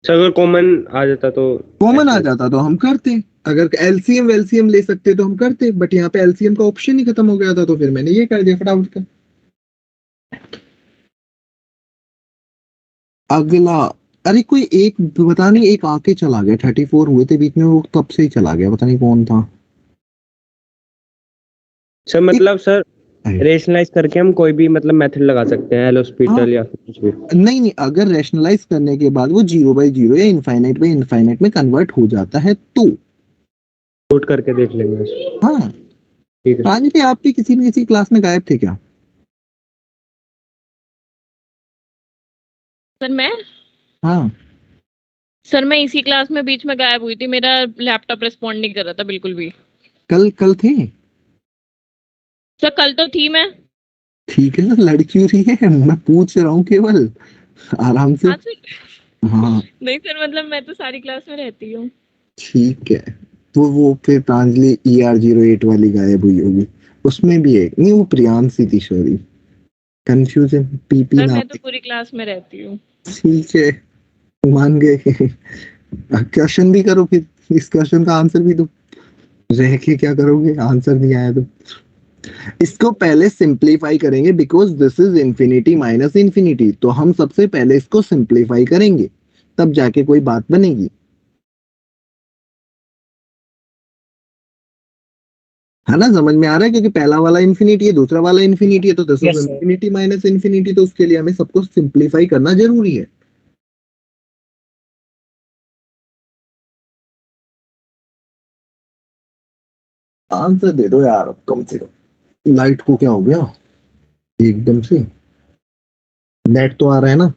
सर, अगर कॉमन आ जाता तो, कॉमन आ जाता तो हम करते, अगर एलसीएम वेलसीएम ले सकते तो हम करते, बट यहाँ पे एलसीएम का ऑप्शन ही खत्म हो गया था, तो फिर मैंने ये कर दिया फटाफट का। अगला, अरे कोई एक पता नहीं, एक आके चला गया, 34 हुए थे बीच में, वो तब से ही चला गया, पता नहीं कौन था सर। मतलब सर रेशनलाइज करके हम कोई भी मतलब मेथड लगा सकते हैं, एल हॉस्पिटल या फिर कुछ भी। नहीं, अगर रैशनलाइज करने के बाद वो 0/0 या इनफाइनाइट बाय इनफाइनाइट में कन्वर्ट हो जाता है तो नोट करके देख लेंगे। हाँ ठीक है। आज भी आप भी किसी न किसी क्लास में गायब थे क्या? सर मैं हाँ सर मैं इसी क्लास में बीच में गायब हुई थी, मेरा लैपटॉप रिस्पॉन्ड नहीं कर रहा था बिल्कुल भी। कल थे? सर कल तो थी मैं। ठीक है ना, लड़ क्यों रही है, मैं पूछ रहा हूँ केवल, आराम से। हाँ सर। हाँ नहीं सर, मतलब मैं तो सारी क्लास में रहती हूँ। ठीक है, तो वो फिर प्रांजलि ER08 वाली गायब हुई होगी, उसमें भी एक नहीं, वो प्रियांशी थी, सॉरी कंफ्यूजन, पीपी सर नाम। मैं तो पूरी क्लास में रहती हूँ। ठीक है, मान गए। क्वेश्चन भी करो फिर, इस क्वेश्चन का आंसर भी दो, रह के क्या करोगे, आंसर नहीं आया तो। इसको पहले सिंप्लीफाई करेंगे, because this is infinity minus infinity, तो हम सबसे पहले इसको सिंप्लीफाई करेंगे, तब जाके कोई बात बनेगी, है ना, समझ में आ रहा है, क्योंकि पहला वाला इंफिनिटी है, दूसरा वाला इंफिनिटी है, तो this is infinity minus infinity, तो उसके लिए हमें सबको सिंप्लीफाई करना जरूरी है। आंसर दे दो यार कम से कम, लाइट को क्या हो गया एकदम से, नेट तो आ रहा है ना?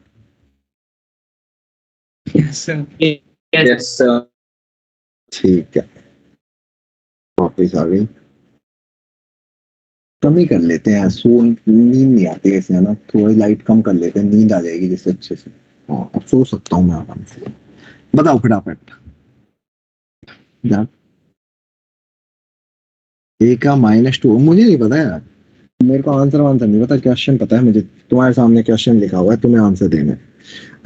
Yes sir. ठीक है, वापिस आ गई, कम ही कर लेते हैं, सो नींद नहीं आती ऐसे, है ना, थोड़ी लाइट कम कर लेते हैं, नींद आ जाएगी जिससे अच्छे से। हाँ अब सो सकता हूँ मैं आराम से। बताओ फटाफट, ए का -2, मुझे नहीं पता यार, मेरे को आंसर नहीं पता, क्वेश्चन पता है मुझे, तुम्हारे सामने क्वेश्चन लिखा हुआ है, तुम्हें आंसर देना है।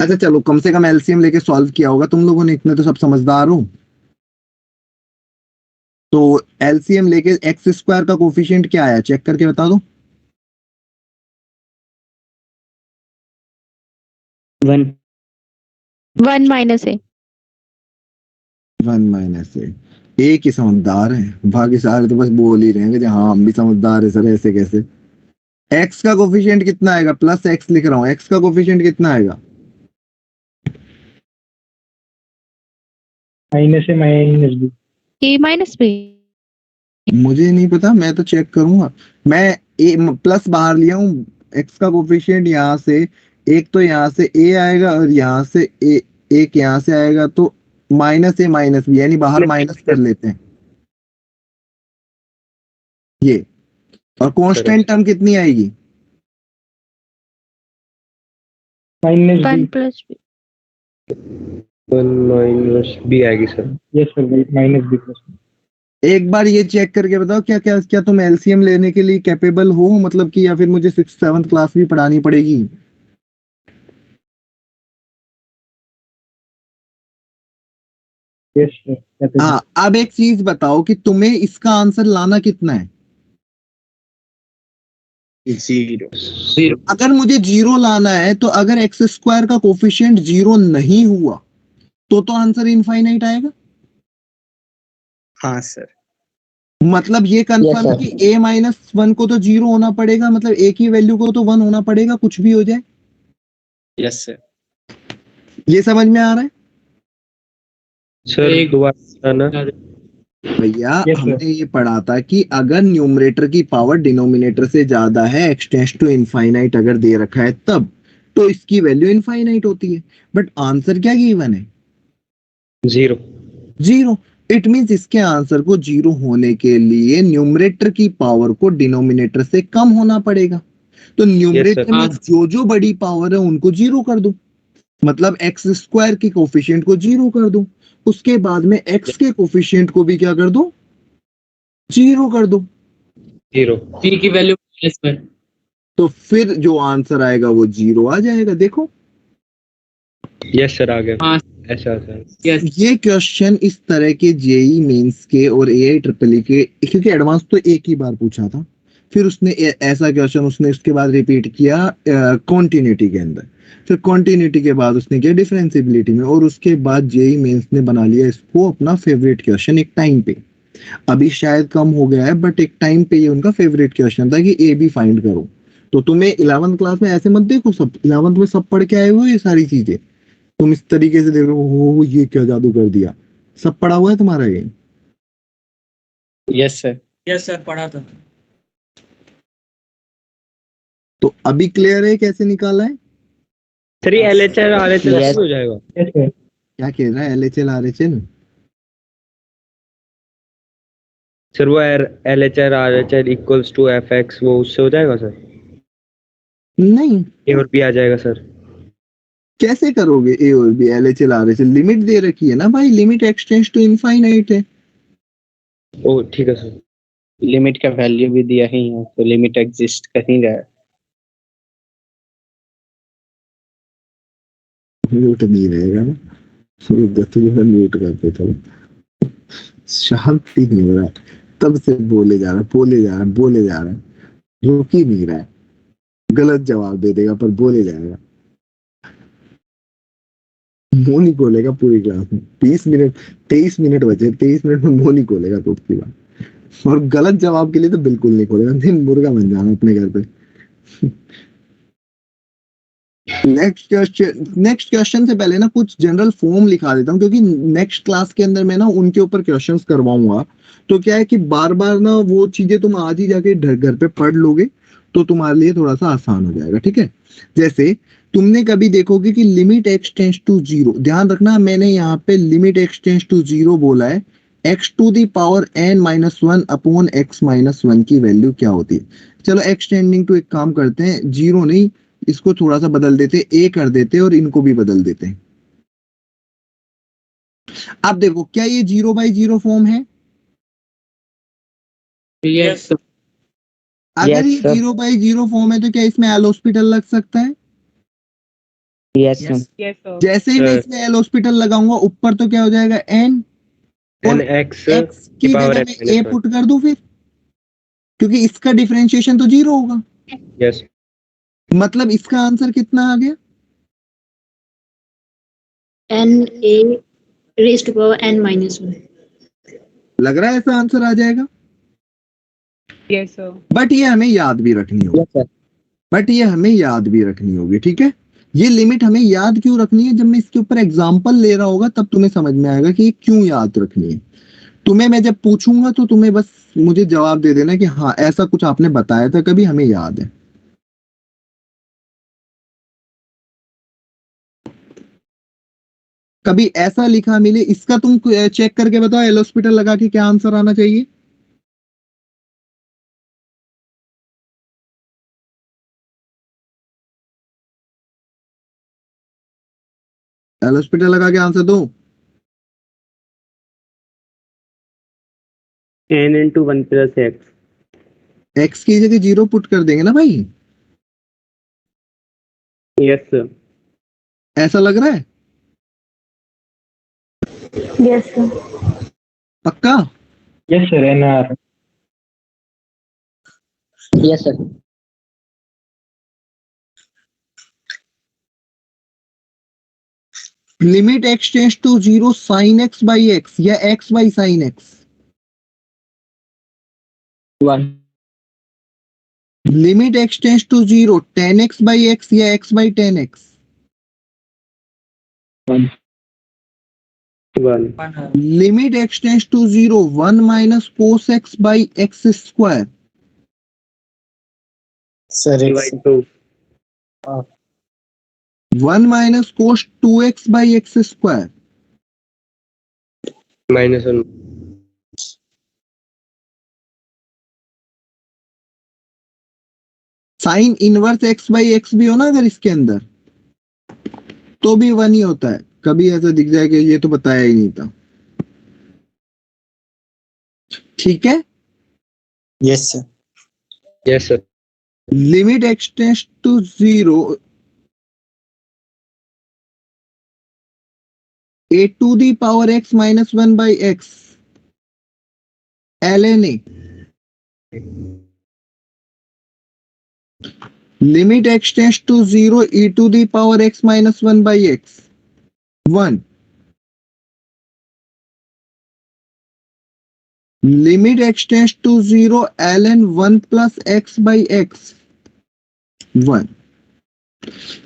अच्छा चलो, कम से कम एलसीएम लेके सॉल्व किया होगा तुम लोगों ने, इतने तो सब समझदार हो। तो एलसीएम लेके x² का कोफिशिएंट क्या आया, चेक करके बता दो। 1 1 माइनस ए। 1 - a, एक ही समझदार है, बाकी सारे तो बस बोल ही रहे हैं कि हाँ हम भी समझदार है सर, ऐसे कैसे। x का कोफिशिएंट कितना आएगा, +x लिख रहा हूँ, x का कोफिशिएंट कितना आएगा? -a -b। मुझे नहीं पता, मैं तो चेक करूंगा, मैं ए प्लस बाहर लिया हूँ, x का कोफिशिएंट यहाँ से, एक तो यहाँ से a आएगा और यहाँ से a, एक यहाँ से आएगा, तो -a -b, यानी बाहर माइनस कर लेते हैं ये, और कांस्टेंट टर्म कितनी आएगी? 1 + b। 1 - b आएगी सर। Yes sir, -b+। एक बार ये चेक करके बताओ, क्या क्या क्या तुम एलसीएम लेने के लिए कैपेबल हो, मतलब कि, या फिर मुझे 6th 7th क्लास भी पढ़ानी पड़ेगी? Yes sir. हाँ, अब एक चीज बताओ कि तुम्हें इसका आंसर लाना कितना है? 0। अगर मुझे 0 लाना है, तो अगर x² का कोफिशिएंट 0 नहीं हुआ तो आंसर इनफाइनाइट आएगा। हाँ सर। मतलब ये कंफर्म कि a-1 को तो 0 होना पड़ेगा, मतलब a की वैल्यू को तो 1 होना पड़ेगा, कुछ भी हो जाए। Yes sir. ये समझ में आ रहा है सर एक- दोबारा ना भैया? हमने ये पढ़ा था कि अगर न्यूमरेटर की पावर डिनोमिनेटर से ज्यादा है, एक्स टेंड्स टू इनफाइनाइट अगर दे रखा है तब, तो इसकी वैल्यू इनफाइनाइट होती है। बट आंसर क्या गिवन है? 0। जीरो। इट मींस इसके आंसर को जीरो होने के लिए न्यूमरेटर की पावर को डिनोमिनेटर से कम होना पड़ेगा। तो न्यूमरेटर में जो जो बड़ी पावर है उनको जीरो कर दो, मतलब एक्स स्क्वायर के कोफिशिएंट को जीरो कर दो, उसके बाद में एक्स के कोफिशिएंट को भी क्या कर दो? जीरो कर दो। 0। p की वैल्यू माइनस पर। तो फिर जो आंसर आएगा वो जीरो आ जाएगा। देखो यस सर, आ गया। हाँ ऐसा ऐसा यस ये क्वेश्चन इस तरह के जेई मेंस के और एआई ट्रिपल ई के, क्योंकि एडवांस तो एक ही बार पूछा था, फिर उसने ऐसा क्वेश्चन उसने उसके बाद रिपीट किया कॉन्टिन्यूटी के अंदर, फिर कॉन्टिन्यूटी के बाद उसने किया डिफरेंशिएबिलिटी में, और उसके बाद जेई मेंस ने बना लिया इसको अपना फेवरेट क्वेश्चन एक टाइम पे। अभी शायद कम हो गया है, बट एक टाइम पे ये उनका फेवरेट क्वेश्चन था कि ए बी फाइंड करो। तो तुम्हें 11th क्लास में ऐसे मत देखो, सब 11th में सब पढ़ के आए हुए ये सारी चीजें, तुम इस तरीके से देखो हो ये क्या जादू कर दिया। सब पढ़ा हुआ है तुम्हारा ये? यस सर पढ़ा था। तो अभी क्लियर है कैसे निकाला है? सर ये एलएचआर आरएचएल Yes. हो जाएगा। क्या कह रहा है एलएचएल आरएचएल? सर वो एलएचआर आरएचएल इक्वल्स टू एफएक्स, वो उससे हो जाएगा सर? नहीं, ए और बी आ जाएगा सर। कैसे करोगे ए और बी? एलएचएल आरएचएल लिमिट दे रखी है ना भाई, लिमिट एक्सटेंड्स टू इनफाइनाइट है। ओ ठीक है सर। लिमिट का वैल्यू भी दिया ही है, तो लिमिट एग्जिस्ट कर ही रहा है। म्यूट नहीं रहेगा ना, तुझे म्यूट करते थोड़ा, शांति नहीं हो रहा है, तब से बोले जा रहा है, बोले जा रहा है, बोले जा रहा है, रुक ही नहीं रहा है। गलत जवाब दे देगा पर बोले जाएगा, मुंह नहीं खोलेगा पूरी क्लास में। 23 मिनट बचे, 23 मिनट में मुंह नहीं खोलेगा तो उसकी बात, और गलत जवाब के लिए तो बिल्कुल नहीं खोलेगा, दिन मुर्गा बन जाना अपने घर पे। नेक्स्ट क्वेश्चन से पहले ना कुछ जनरल फॉर्म लिखा देता हूँ, क्योंकि नेक्स्ट क्लास के अंदर मैं ना उनके ऊपर क्वेश्चंस करवाऊंगा, तो क्या है कि बार बार ना वो चीजें तुम आज ही जाके घर पे पढ़ लोगे तो तुम्हारे लिए थोड़ा सा आसान हो जाएगा। ठीक है, जैसे तुमने कभी देखोगे कि limit x tends to zero, ध्यान रखना मैंने यहाँ पे limit x tends to zero बोला है, x to the power n minus one upon x minus one की वैल्यू क्या होती है? चलो एक्स टेंडिंग टू एक काम करते हैं, जीरो नहीं, इसको थोड़ा सा बदल देते, ए कर देते और इनको भी बदल देते हैं। अब देखो क्या ये 0/0 फॉर्म है? यस अगर Yes, ये sir. 0/0 फॉर्म है तो क्या इसमें एल हॉस्पिटल लग सकता है? Yes, sir. यस सर जैसे ही मैं Sir. इसमें एल हॉस्पिटल लगाऊंगा ऊपर तो क्या हो जाएगा n, एन और एक्स x की power जगह x में a minus पुट कर दूं फिर, क्योंकि इसका डिफरेंशिएशन तो जीरो होगा, यस मतलब इसका आंसर कितना आ गया? NA raised to power n minus 1. लग रहा है ऐसा आंसर आ जाएगा, यस सर बट ये हमें याद भी रखनी होगी। Yes, sir. बट ये हमें याद भी रखनी होगी। ठीक है, ये लिमिट हमें याद क्यों रखनी है? जब मैं इसके ऊपर एग्जांपल ले रहा होगा तब तुम्हें समझ में आएगा कि ये क्यों याद रखनी है। तुम्हें मैं जब पूछूंगा तो तुम्हें बस मुझे जवाब दे देना कि हाँ ऐसा कुछ आपने बताया था कभी, हमें याद है। कभी ऐसा लिखा मिले, इसका तुम चेक करके बताओ एल हॉस्पिटल लगा के क्या आंसर आना चाहिए? एल हॉस्पिटल लगा के आंसर दो। n into 1 plus x। X की जगह जीरो पुट कर देंगे ना भाई, यस सर। ऐसा लग रहा है? Yes sir. पक्का? Yes sir NR। Yes, sir. Limit x tends to zero sine X by X या X by sine X? 1। Limit x tends to zero tan X by X या X by tan X? Limit x tends to 0 1 minus cos x by x square sir divide to 1 minus cos 2x by x square -1 sine inverse x by x भी हो ना अगर इसके अंदर तो भी 1 ही होता है। कभी ऐसा दिख जाए कि ये तो बताया ही नहीं था। ठीक है, yes sir. Yes sir limit x tends to 0 a to the power x minus 1 by x ln a limit x tends to 0 e to the power x minus 1 by x 1 limit x tends to 0 ln 1 plus x by x 1।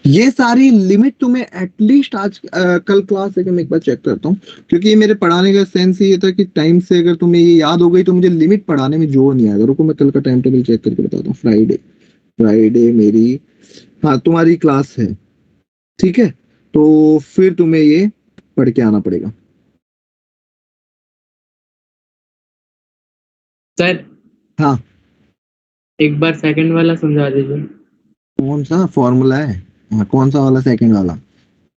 ये सारी limit तुम्हें at least आज कल class है कि मैं एक बार check करता हूँ, क्योंकि ये मेरे पढ़ाने का सेंस ये था कि टाइम से अगर तुम्हें ये याद हो गई तो मुझे लिमिट पढ़ाने में जोर नहीं आएगा। रुको मैं कल का टाइम टेबल चेक करके बताता हूँ। फ्राइडे मेरी, हाँ तुम्हारी क्लास है, ठीक है, तो फिर तुम्हें ये पढ़ के आना पड़ेगा। सर हाँ एक बार सेकंड वाला समझा दीजिए। कौन सा फॉर्मूला है? हाँ कौन सा वाला सेकंड वाला?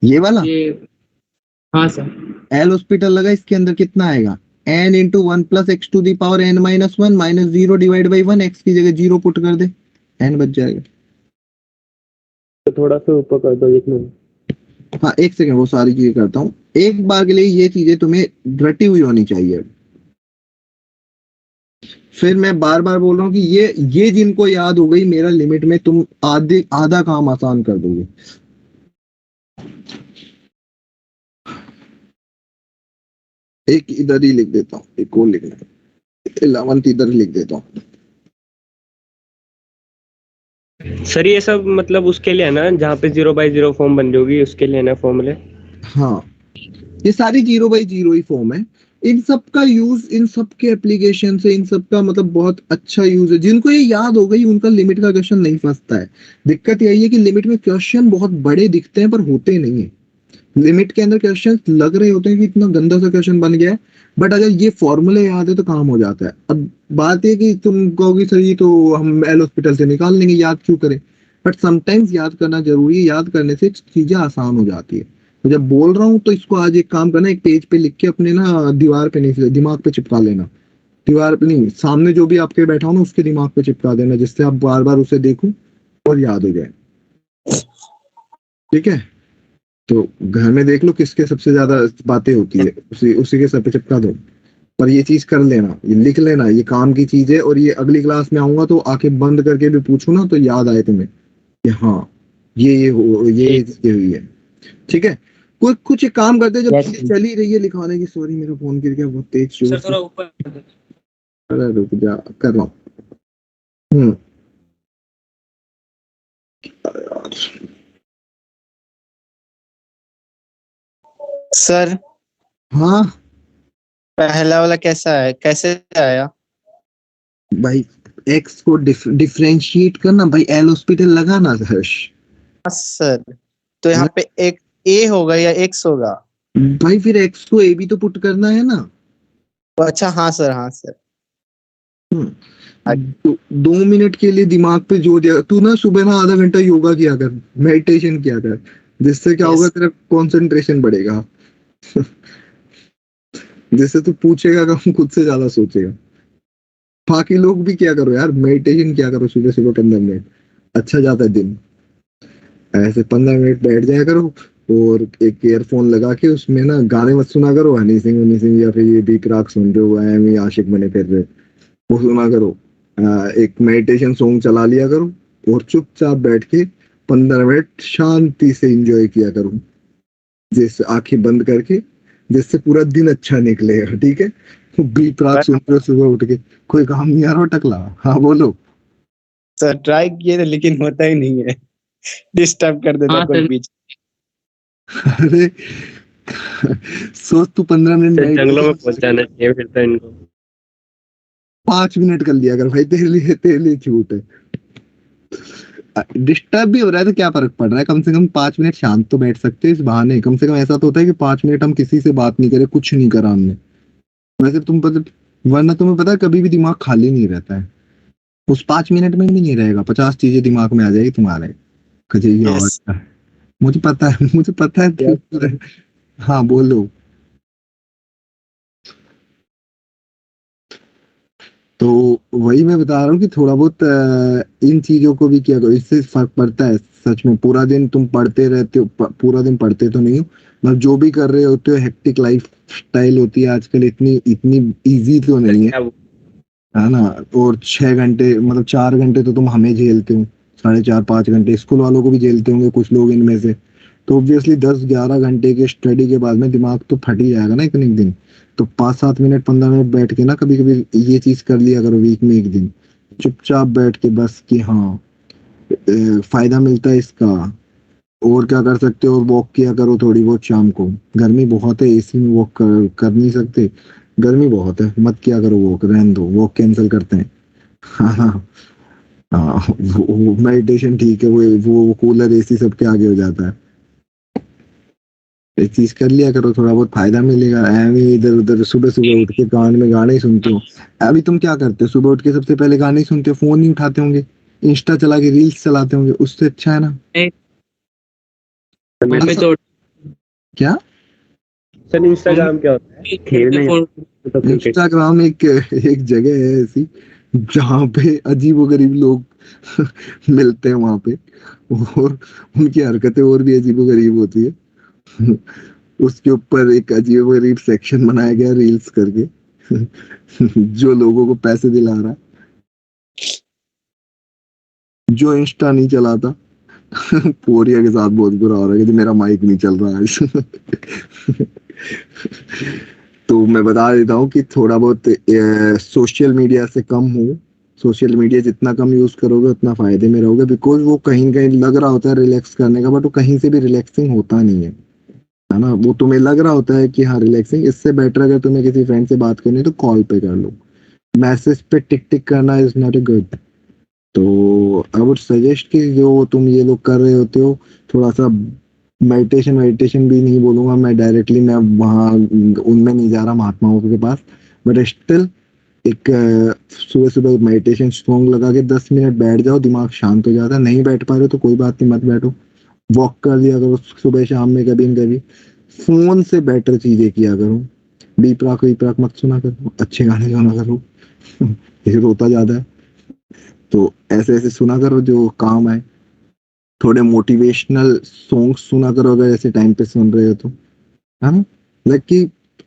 ये वाला? ये हाँ सर। एल हॉस्पिटल लगा, इसके अंदर कितना आएगा? n into 1 plus x to the power n minus 1 minus 0 divide by 1, x की जगह 0 पुट कर दे, n बच जाएगा। तो थोड़ा सा ऊपर कर दो एक मिनट। हाँ एक सेकंड, वो सारी चीजें करता हूँ। एक बार के लिए ये चीजें तुम्हें रटी हुई होनी चाहिए। फिर मैं बार बार बोल रहा हूँ कि ये जिनको याद हो गई मेरा लिमिट में, तुम आधा काम आसान कर दोगे। एक इधर ही लिख देता हूँ, एक और लिखना है, 11th इधर लिख देता हूँ। सर ये सब मतलब उसके लिए है ना जहाँ पे 0/0 फॉर्म बन जाएगी, उसके लिए ना फॉर्मूले? हाँ ये सारी 0/0 ही फॉर्म है। इन सब का यूज, इन सब के एप्लीकेशन से, इन सब का मतलब बहुत अच्छा यूज है। जिनको ये याद हो गई उनका लिमिट का क्वेश्चन नहीं फंसता है। दिक्कत यही है कि लिमिट में क्वेश्चन बहुत बड़े दिखते हैं पर होते नहीं है। लिमिट के अंदर क्वेश्चन लग रहे होते हैं कि इतना गंदा सा क्वेश्चन बन गया है, बट अगर ये फॉर्मूले याद है तो काम हो जाता है। अब बात है कि तुम कहोगे सर ये तो हम एल हॉस्पिटल से निकाल लेंगे, याद क्यों करें? बट समटाइम्स याद करना जरूरी है, याद करने से चीजें आसान हो जाती है। तो जब बोल रहा हूँ तो इसको आज एक काम करना, एक पेज पे लिख के अपने ना दीवार पे नहीं, दिमाग पे चिपका लेना। दीवार पे नहीं, सामने जो भी आपके बैठा हो ना उसके दिमाग पे चिपका देना, जिससे आप बार बार उसे देखो और याद हो जाए। ठीक है, तो घर में देख लो किसके सबसे ज्यादा बातें होती है, उसी के सर पे चिपका दो। पर ये चीज कर लेना, ये लिख लेना, ये काम की चीज है। और ये अगली क्लास में आऊंगा तो आंखें बंद करके भी पूछू ना तो याद आए तुम्हें कि हाँ ये हुई है। ठीक है, कुछ एक काम करते हैं जब चीजें चल ही रही है लिखाने की। सॉरी मेरा फोन गिर गया बहुत तेज जोर से। अरे रुक जा, कर रहा हूँ। सर हाँ पहला वाला कैसा है, कैसे आया? भाई एक्स को डिफरेंशिएट करना भाई, एल हॉस्पिटल लगाना हर्ष। सर तो यहाँ पे एक ए होगा या एक्स होगा? भाई फिर एक्स को ए भी तो पुट करना है ना। अच्छा हाँ सर, हाँ सर। 2 मिनट के लिए दिमाग पे जोर दिया। तू ना सुबह ना आधा घंटा योगा किया कर, मेडिटेशन किया कर, जिससे क्या होगा तेरा कंसंट्रेशन बढ़ेगा। जिससे तू पूछेगा कम, खुद से ज्यादा सोचेगा। बाकी लोग भी क्या करो यार, मेडिटेशन किया करो सुबह सुबह 15 मिनट, अच्छा जाता है दिन। ऐसे 15 मिनट बैठ जाया करो और एक ईयरफोन लगा के उसमें ना गाने मत सुना करो, हनी सिंह या फिर ये बीक राग सुन रहे हो, एम आशिक बने फिर रहे, वो सुना करो। एक मेडिटेशन सॉन्ग चला लिया करो और चुपचाप बैठ के 15 मिनट शांति से एंजॉय किया करो, जैसे आंखें बंद करके, जिससे पूरा दिन अच्छा निकलेगा। ठीक है, बीक राग सुन रहे हो सुबह उठ के, कोई काम नहीं आ रहा टकला। हाँ बोलो सर। ट्राई किए थे लेकिन होता ही नहीं है, डिस्टर्ब कर देता हाँ कोई सर। बीच। अरे सोच तू 15 मिनट तो बैठ जंगलों में पहुंच जाना चाहिए फिर तो इनको। 5 मिनट कर लिया अगर भाई, तेरे लिए छूट है। डिस्टर्ब भी हो रहा है तो क्या फर्क पड़ रहा है, कम से कम 5 मिनट शांत तो बैठ सकते हैं इस बहाने। कम से कम ऐसा तो होता है कि 5 मिनट हम किसी से बात नहीं करे, कुछ नहीं करा हमने। वैसे तुम पता, वरना तुम्हें पता है कभी भी दिमाग खाली नहीं रहता है, उस 5 मिनट में भी नहीं रहेगा, 50 चीजें दिमाग में आ जाएगी तुम्हारे। कहे ये और यस क्या है? मुझे पता है, मुझे पता है। हाँ बोलो। तो वही मैं बता रहा हूँ कि थोड़ा बहुत इन चीजों को भी किया करो, इससे फर्क पड़ता है सच में। पूरा दिन तुम पढ़ते रहते हो, पूरा दिन पढ़ते तो नहीं हो, मतलब जो भी कर रहे होते हो, हेक्टिक लाइफ स्टाइल होती है आजकल, इतनी इतनी इजी तो नहीं है, है ना। और 6 घंटे मतलब 4 घंटे तो तुम हमें झेलते हो, 4.5-5 घंटे स्कूल वालों को भी झेलते होंगे कुछ लोग इनमें से। तो ऑब्वियसली 10-11 घंटे के स्टडी के बाद में दिमाग तो फट ही जाएगा ना एक न एक दिन। तो 5-7 मिनट 15 मिनट बैठ के ना कभी कभी ये चीज कर लिया करो वीक में एक दिन, चुपचाप बैठ के बस कि हाँ फायदा मिलता है इसका। और क्या कर सकते हो, वॉक किया करो थोड़ी बहुत शाम को। गर्मी बहुत है, एसी में वॉक कर नहीं सकते, गर्मी बहुत है, मत किया करो वॉक, रहने दो, वॉक कैंसिल करते हैं। हाँ हाँ हाँ, वो मेडिटेशन ठीक है, वो कूलर एसी सबके आगे हो जाता है। एक चीज कर लिया करो, थोड़ा बहुत फायदा मिलेगा। एਵੇਂ इधर उधर सुबह सुबह उठ के कान में गाने ही सुनते हो। अभी तुम क्या करते हो, सुबह उठ के सबसे पहले गाने ही सुनते हो, फोन नहीं उठाते होंगे, इंस्टा चला के रील्स चलाते होंगे, उससे अच्छा है ना। हमें तो क्या सर इंस्टाग्राम क्या होता है? खेलने तो क्रिकेट। इंस्टाग्राम एक एक जगह है ऐसी जहाँ पे अजीबोगरीब लोग मिलते हैं वहां पे, और उनकी हरकतें और भी अजीबोगरीब होती है। उसके ऊपर एक अजीबोगरीब सेक्शन बनाया गया रील्स करके, जो लोगों को पैसे दिला रहा है, जो इंस्टा नहीं चलाता। पोरिया के साथ बहुत बुरा हो रहा है कि मेरा माइक नहीं चल रहा है। तो मैं बता देता हूँ कि थोड़ा बहुत सोशल मीडिया से कम हो, सोशल मीडिया जितना कम यूज करोगे उतना फायदे में रहोगे, बिकॉज वो कहीं न कहीं लग रहा होता है रिलैक्स करने का, बट वो कहीं से भी रिलैक्सिंग होता नहीं है ना। वो तुम्हें लग रहा होता है कि हाँ रिलैक्सिंग, इससे बेटर अगर तुम्हें किसी फ्रेंड से बात करनी है तो कॉल पे कर लो, मैसेज पे टिक टिक करना इज नॉट ए गुड। तो आई वुड सजेस्ट कि जो तुम ये लोग कर रहे होते हो, थोड़ा सा मेडिटेशन भी नहीं बोलूंगा मैं डायरेक्टली, मैं वहाँ उनमें नहीं जा रहा महात्माओं के पास, बट स्टिल एक सुबह सुबह मेडिटेशन सॉन्ग लगा के 10 मिनट बैठ जाओ, दिमाग शांत हो जाता है। नहीं बैठ पा रहे हो तो कोई बात नहीं, मत बैठो, वॉक कर लिया करो सुबह शाम में कभी न कभी। फोन से बेटर चीजें किया करो, बीपराक मत सुना करो, अच्छे गाने सुना करो। ये रोता ज्यादा है तो ऐसे ऐसे सुना करो जो काम आए। थोड़े मोटिवेशनल सॉन्ग सुना करो अगर ऐसे टाइम पे सुन रहे हो तो, है ना। लाइक कि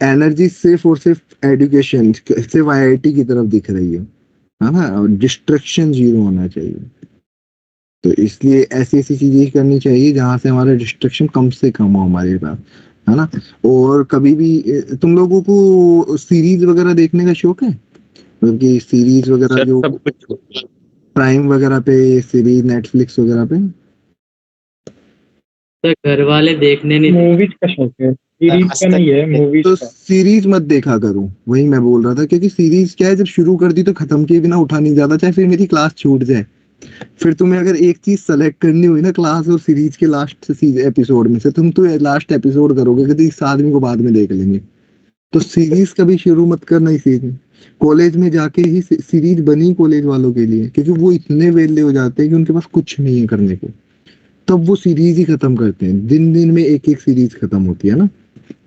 एनर्जी सिर्फ और सिर्फ एजुकेशन, सिर्फ आईआईटी की तरफ दिख रही है ना, और डिस्ट्रैक्शन जीरो होना चाहिए। तो इसलिए ऐसी ऐसी चीजें करनी चाहिए जहां से हमारा डिस्ट्रैक्शन कम से कम हो हमारे पास, है ना। और कभी भी तुम लोगों को सीरीज वगैरह देखने का शौक है, क्योंकि सीरीज वगैरह सर जो सब कुछ प्राइम वगैरह पे, सीरीज नेटफ्लिक्स वगैरह पे। घर वाले देखने नहीं मूवीज का शौक है, सीरीज का नहीं है, मूवीज तो का। सीरीज मत देखा करो, वही मैं बोल रहा था, क्योंकि सीरीज क्या है, जब शुरू कर दी तो खत्म किए बिना उठा नहीं जाता, चाहे फिर मेरी क्लास छूट जाए। फिर तुम्हें अगर एक चीज सेलेक्ट करनी हुई ना क्लास और सीरीज के लास्ट एपिसोड में से, तुम तो लास्ट एपिसोड करोगे कि इस आदमी को बाद में देख लेंगे। तो सीरीज कभी शुरू मत करना इसी में। कॉलेज में जाके ही सीरीज बनी कॉलेज वालों के लिए, क्योंकि वो इतने वेले हो जाते हैं कि उनके पास कुछ नहीं है करने को, तब वो सीरीज ही खत्म करते हैं, दिन दिन में एक एक सीरीज खत्म होती है ना।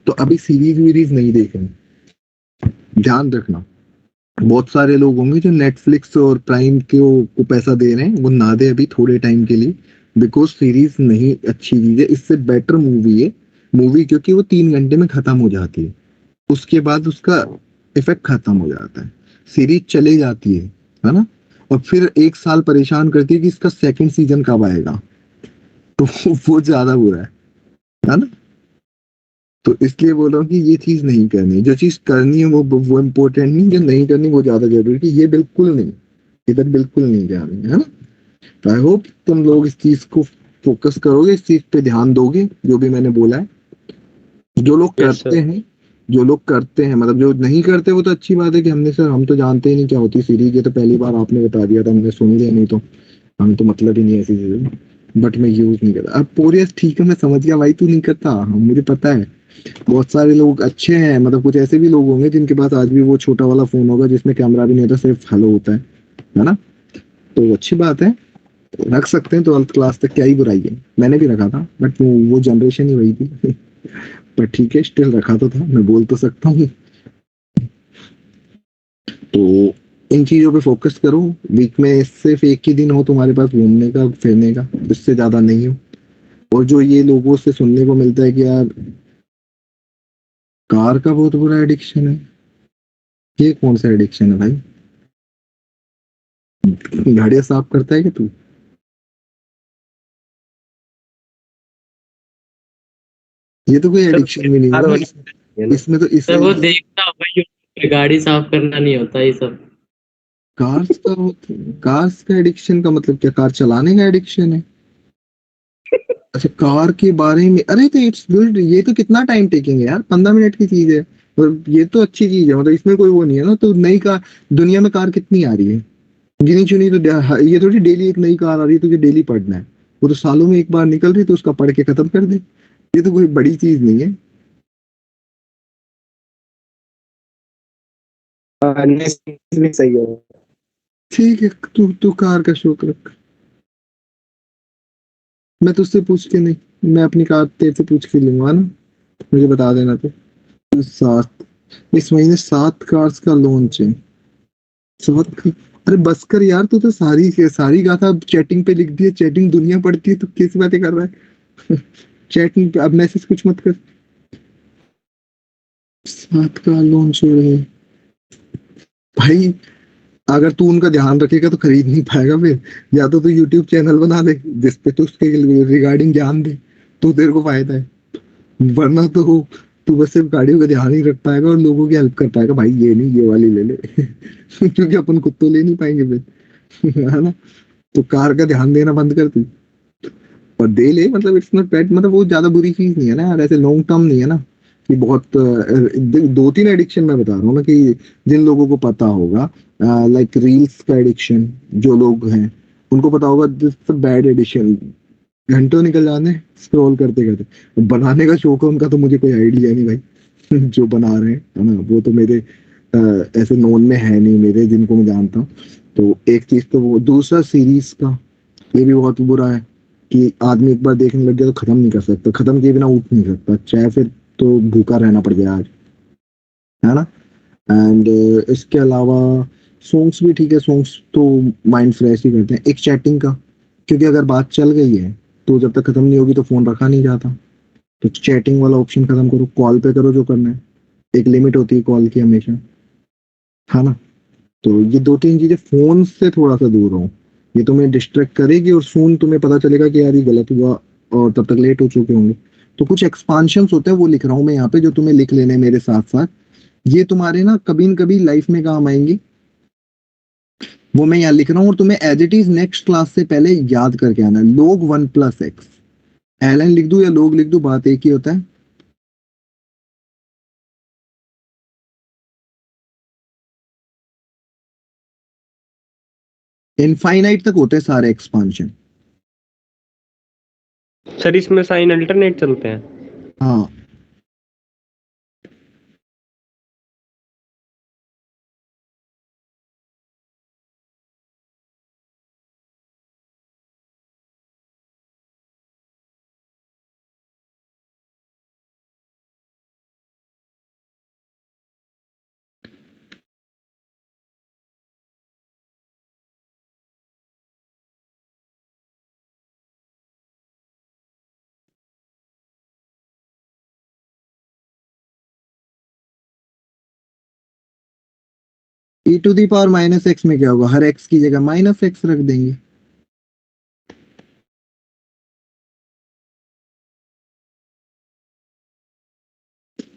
तो अभी सीरीज वीरीज नहीं देखनी, ध्यान रखना। बहुत सारे लोग होंगे जो नेटफ्लिक्स और प्राइम को पैसा दे रहे हैं, वो ना दे अभी थोड़े टाइम के लिए, बिकॉज सीरीज नहीं अच्छी चीज है, इससे बेटर मूवी है। मूवी क्योंकि वो 3 घंटे में खत्म हो जाती है, उसके बाद उसका इफेक्ट खत्म हो जाता है। सीरीज चले जाती है ना, और फिर 1 साल परेशान करती है कि इसका सेकंड सीजन कब आएगा, तो वो ज्यादा बुरा है ना। तो इसलिए बोल रहा हूँ कि ये चीज नहीं करनी, जो चीज करनी है वो इम्पोर्टेंट नहीं, जो नहीं करनी वो ज्यादा जरूरी है। ये बिल्कुल नहीं, इधर बिल्कुल नहीं जानी, है ना। तो आई होप तुम लोग इस चीज को फोकस करोगे, इस चीज पे ध्यान दोगे जो भी मैंने बोला है। जो लोग Yes, करते sir. हैं, जो लोग करते हैं, मतलब जो नहीं करते वो तो अच्छी बात है कि हमने सर हम तो जानते ही नहीं क्या होती सीरीज, ये तो पहली बार आपने बता दिया था, हमने सुन लिया, नहीं तो हम तो मतलब ही नहीं ऐसी चीजें, बट मैं यूज नहीं करता। अब पोरियस ठीक है, मैं समझ गया भाई, तू नहीं करता, मुझे पता है। बहुत सारे लोग अच्छे हैं, मतलब कुछ ऐसे भी लोग होंगे जिनके पास आज भी वो छोटा वाला फोन होगा जिसमें कैमरा भी नहीं होता, सिर्फ हेलो होता है ना? तो अच्छी बात है, रख सकते हैं 12th क्लास तक, क्या ही बुराई है। मैंने भी रखा था, बट वो जनरेशन ही वही थी पर ठीक है, स्टिल रखा तो था, मैं बोल तो सकता हूँ। तो इन चीजों पे फोकस करो। वीक में सिर्फ एक ही दिन हो तुम्हारे पास घूमने का फिरने का, इससे ज्यादा नहीं हो। और जो ये लोगों से सुनने को मिलता है कि यार कार का बहुत बुरा एडिक्शन है, ये कौन सा एडिक्शन है भाई? गाड़ियां साफ करता है कि तू? ये तो कोई सर, एडिक्शन भी नहीं है कार ना वाली है ना? इसमें तो सर वो देखता होगा यूट्यूब पे, गाड़ी साफ करना नहीं होता ये सब। कार्स का एडिक्शन का मतलब क्या, कार चलाने का एडिक्शन है? अच्छा, कार के बारे में, अरे तो इट्स गुड, ये तो कितना टाइम टेकिंग है यार, 15 मिनट की चीज है। और ये तो अच्छी चीज है, मतलब इसमें कोई वो नहीं है ना। तो नई कार, दुनिया में कार कितनी आ रही है, गिनी चुनी, तो ये थोड़ी डेली एक नई कार आ रही है तुझे डेली पढ़ना है। वो तो सालों में एक बार निकल रही है, तो उसका पढ़ के खत्म कर दे, ये तो कोई बड़ी चीज नहीं है। भी सही है। ठीक है, तू कार का शौक रख, मैं तुझसे पूछ के नहीं, मैं अपनी कार तेरे से पूछ के लूंगा ना, मुझे बता देना। तो 7, इस महीने 7 कार्स का लॉन्च है। 7 अरे बस कर यार, तू तो सारी सारी गाथा चैटिंग पे लिख दी है, चैटिंग दुनिया पढ़ती है, तू कैसी बातें कर रहा है चैटिंग पे अब मैसेज कुछ मत कर। 7 का लॉन्च हो रहा है भाई, अगर तू उनका ध्यान रखेगा तो खरीद नहीं पाएगा फिर। या तो तू यूट्यूब चैनल बना ले जिसपे तू उसके रिगार्डिंग ज्ञान दे, तो तेरे को फायदा है। वरना तो तू बस सिर्फ गाड़ियों का ध्यान ही रख पाएगा और लोगों की हेल्प कर पाएगा, भाई ये नहीं, ये वाली ले ले क्योंकि अपन खुद तो ले नहीं पाएंगे फिर है ना? तो कार का ध्यान देना बंद कर तू, और दे ले, मतलब इट्स नॉट बैड, मतलब वो ज्यादा बुरी चीज नहीं है ना यार, ऐसे लॉन्ग टर्म नहीं है ना कि बहुत 2-3 एडिक्शन मैं बता रहा हूँ ना, कि जिन लोगों को पता होगा, लाइक रील्स का एडिक्शन, जो लोग हैं उनको पता होगा, दिस बैड एडिक्शन, घंटों निकल जाने स्क्रॉल करते करते। बनाने का शौक है उनका तो मुझे कोई आइडिया नहीं भाई जो बना रहे हैं, है ना? वो तो मेरे ऐसे नोन में है नहीं मेरे जिनको मैं जानता हूँ। तो एक चीज तो वो, दूसरा सीरीज का ये भी बहुत बुरा है कि आदमी एक बार देखने लग गया तो खत्म नहीं कर सकता, खत्म किए बिना उठ नहीं सकता, चाहे फिर तो भूखा रहना पड़ जाए आज, है ना? एंड इसके अलावा सॉन्ग्स भी ठीक है, सॉन्ग्स तो माइंड फ्रेश ही करते हैं। एक चैटिंग का, क्योंकि अगर बात चल गई है तो जब तक खत्म नहीं होगी तो फोन रखा नहीं जाता, तो चैटिंग वाला ऑप्शन खत्म करो, कॉल पे करो जो करना है, एक लिमिट होती है कॉल की हमेशा, है ना? तो ये 2-3 चीजें, फोन से थोड़ा सा दूर रहो, ये तुम्हें डिस्ट्रैक्ट करेगी और सून तुम्हें पता चलेगा कि यार ये गलत हुआ और तब तक लेट हो चुके होंगे। तो कुछ एक्सपांशंस होते हैं, वो लिख रहा हूँ मैं यहाँ पे, जो तुम्हें लिख लेने हैं मेरे साथ साथ, ये तुम्हारे ना कभी न कभी लाइफ में काम आएंगे, वो मैं यहाँ लिख रहा हूँ। और तुम्हें as it is next class से पहले याद करके आना है, log 1 + x, एलन लिख दूं या लोग लिख दूं, बात एक ही होता है। इनफाइनाइट तक होते हैं सारे एक्सपांशन। सर इसमें साइन अल्टरनेट चलते हैं? हाँ, e⁻⁻x में क्या होगा, हर x की जगह -x रख देंगे।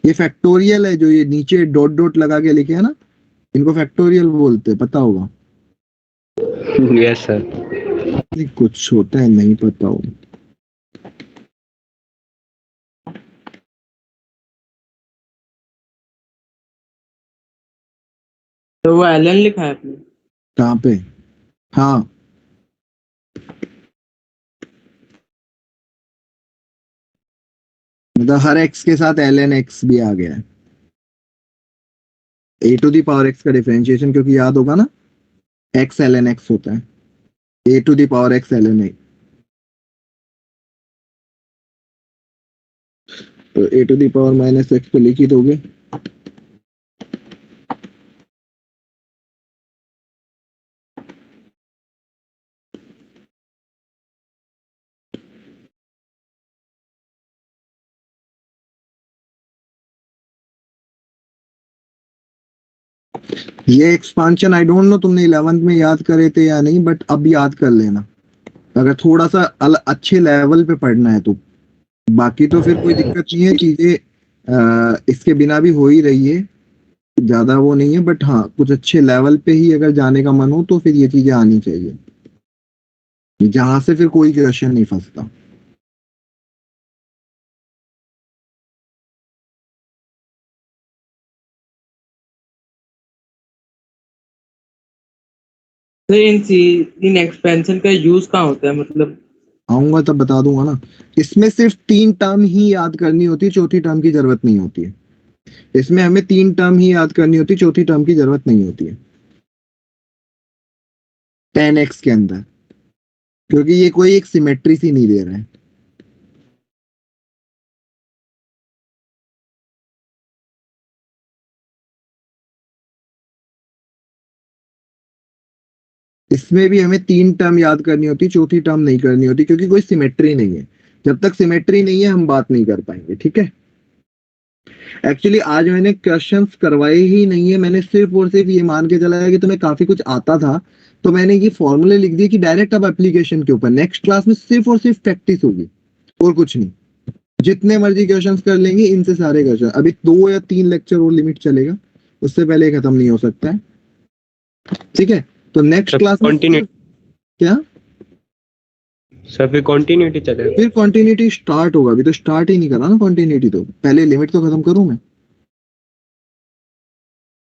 ये फैक्टोरियल है, जो ये नीचे डॉट डॉट लगा के लिखे है ना, इनको फैक्टोरियल बोलते हैं, पता होगा। Yes sir. कुछ होता है नहीं पता हो, तो वो एलन लिखा है आपने? कहाँ पे? हाँ, मतलब हर एक्स के साथ ln x भी आ गया है। a to the power x का डिफरेंशिएशन क्योंकि याद होगा ना, x ln x होता है, a to the power x ln x, तो a to the power minus x पे लिख ही दोगे। ये एक्सपांशन आई डोंट नो तुमने 11th में याद करे थे या नहीं, बट अब याद कर लेना अगर थोड़ा सा अच्छे लेवल पे पढ़ना है तो। बाकी तो फिर कोई दिक्कत नहीं है, चीजें इसके बिना भी हो ही रही है, ज्यादा वो नहीं है, बट हाँ कुछ अच्छे लेवल पे ही अगर जाने का मन हो तो फिर ये चीजें आनी चाहिए, जहां से फिर कोई क्वेश्चन नहीं फंसता। तो इन एक्सपेंशन का यूज कहाँ होता है, मतलब? आऊंगा तब बता दूंगा ना। इसमें सिर्फ 3 टर्म ही याद करनी होती है, चौथी टर्म की जरूरत नहीं होती है। इसमें हमें 3 टर्म ही याद करनी होती है, चौथी टर्म की जरूरत नहीं होती है 10x के अंदर, क्योंकि ये कोई एक सिमेट्री सी नहीं दे रहा है। इसमें भी हमें 3 टर्म याद करनी होती, चौथी टर्म नहीं करनी होती, क्योंकि कोई सिमेट्री नहीं है। जब तक सिमेट्री नहीं है हम बात नहीं कर पाएंगे, ठीक है। एक्चुअली आज मैंने क्वेश्चंस करवाए ही नहीं है, मैंने सिर्फ और सिर्फ ये मान के चला है कि तुम्हें काफी कुछ आता था, तो मैंने ये फॉर्मूले लिख दिए कि डायरेक्ट अब एप्लीकेशन के ऊपर। नेक्स्ट क्लास में सिर्फ और सिर्फ प्रैक्टिस होगी और कुछ नहीं। जितने मर्जी क्वेश्चंस कर लेंगे, इनसे सारे क्वेश्चन। अभी 2 या 3 लेक्चर और लिमिट चलेगा, उससे पहले खत्म नहीं हो सकता है, ठीक है। तो नेक्स्ट क्लास में क्या सर फिर कंटिन्यूटी चलेगा? फिर कंटिन्यूटी स्टार्ट होगा, अभी तो स्टार्ट ही नहीं करा ना कंटिन्यूटी, तो पहले लिमिट तो खत्म करूं मैं।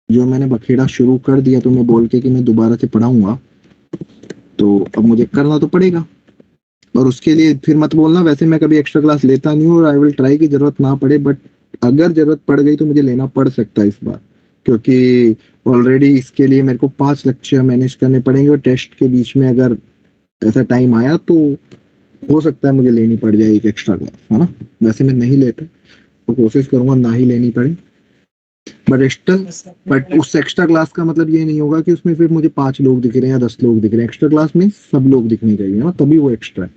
जो मैंने बखेड़ा शुरू कर दिया तो मैं बोल के कि मैं दोबारा से पढ़ाऊंगा, तो अब मुझे करना तो पड़ेगा। और उसके लिए फिर मत बोलना, वैसे मैं कभी एक्स्ट्रा क्लास लेता नहीं हूँ, और आई विल ट्राई की जरूरत ना पड़े, बट अगर जरूरत पड़ गई तो मुझे लेना पड़ सकता है इस बार, क्योंकि ऑलरेडी इसके लिए मेरे को 5 लेक्चर मैनेज करने पड़ेंगे, और टेस्ट के बीच में अगर ऐसा टाइम आया तो हो सकता है मुझे लेनी पड़ जाए एक एक्स्ट्रा क्लास, है ना। वैसे मैं नहीं लेता, तो कोशिश करूंगा ना ही लेनी पड़े, बट उस एक्स्ट्रा क्लास का मतलब ये नहीं होगा कि उसमें फिर मुझे 5 लोग दिख रहे हैं या 10 लोग दिख रहे हैं। एक्स्ट्रा क्लास में सब लोग दिखने चाहिए ना, तभी वो एक्स्ट्रा है।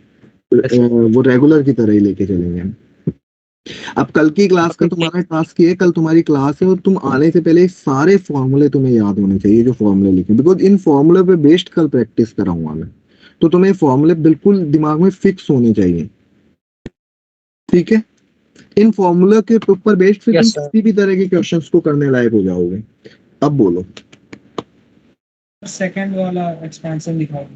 वो रेगुलर की तरह ही लेके चलेंगे हम। अब कल की क्लास का तुम्हारा टास्क ये है, कल तुम्हारी क्लास है और तुम आने से पहले सारे फॉर्मूले तुम्हें याद होने चाहिए, जो फॉर्मूले लिखे, बिकॉज इन फॉर्मूले पे बेस्ड कल प्रैक्टिस कराऊंगा मैं, तो तुम्हें फॉर्मूले बिल्कुल दिमाग में फिक्स होने चाहिए, ठीक है। इन फॉर्मूला के ऊपर बेस्ड फिर तुम किसी भी तरह के क्वेश्चंस को करने लायक हो जाओगे। अब बोलो, सेकंड वाला एक्सपेंशन दिखाओ।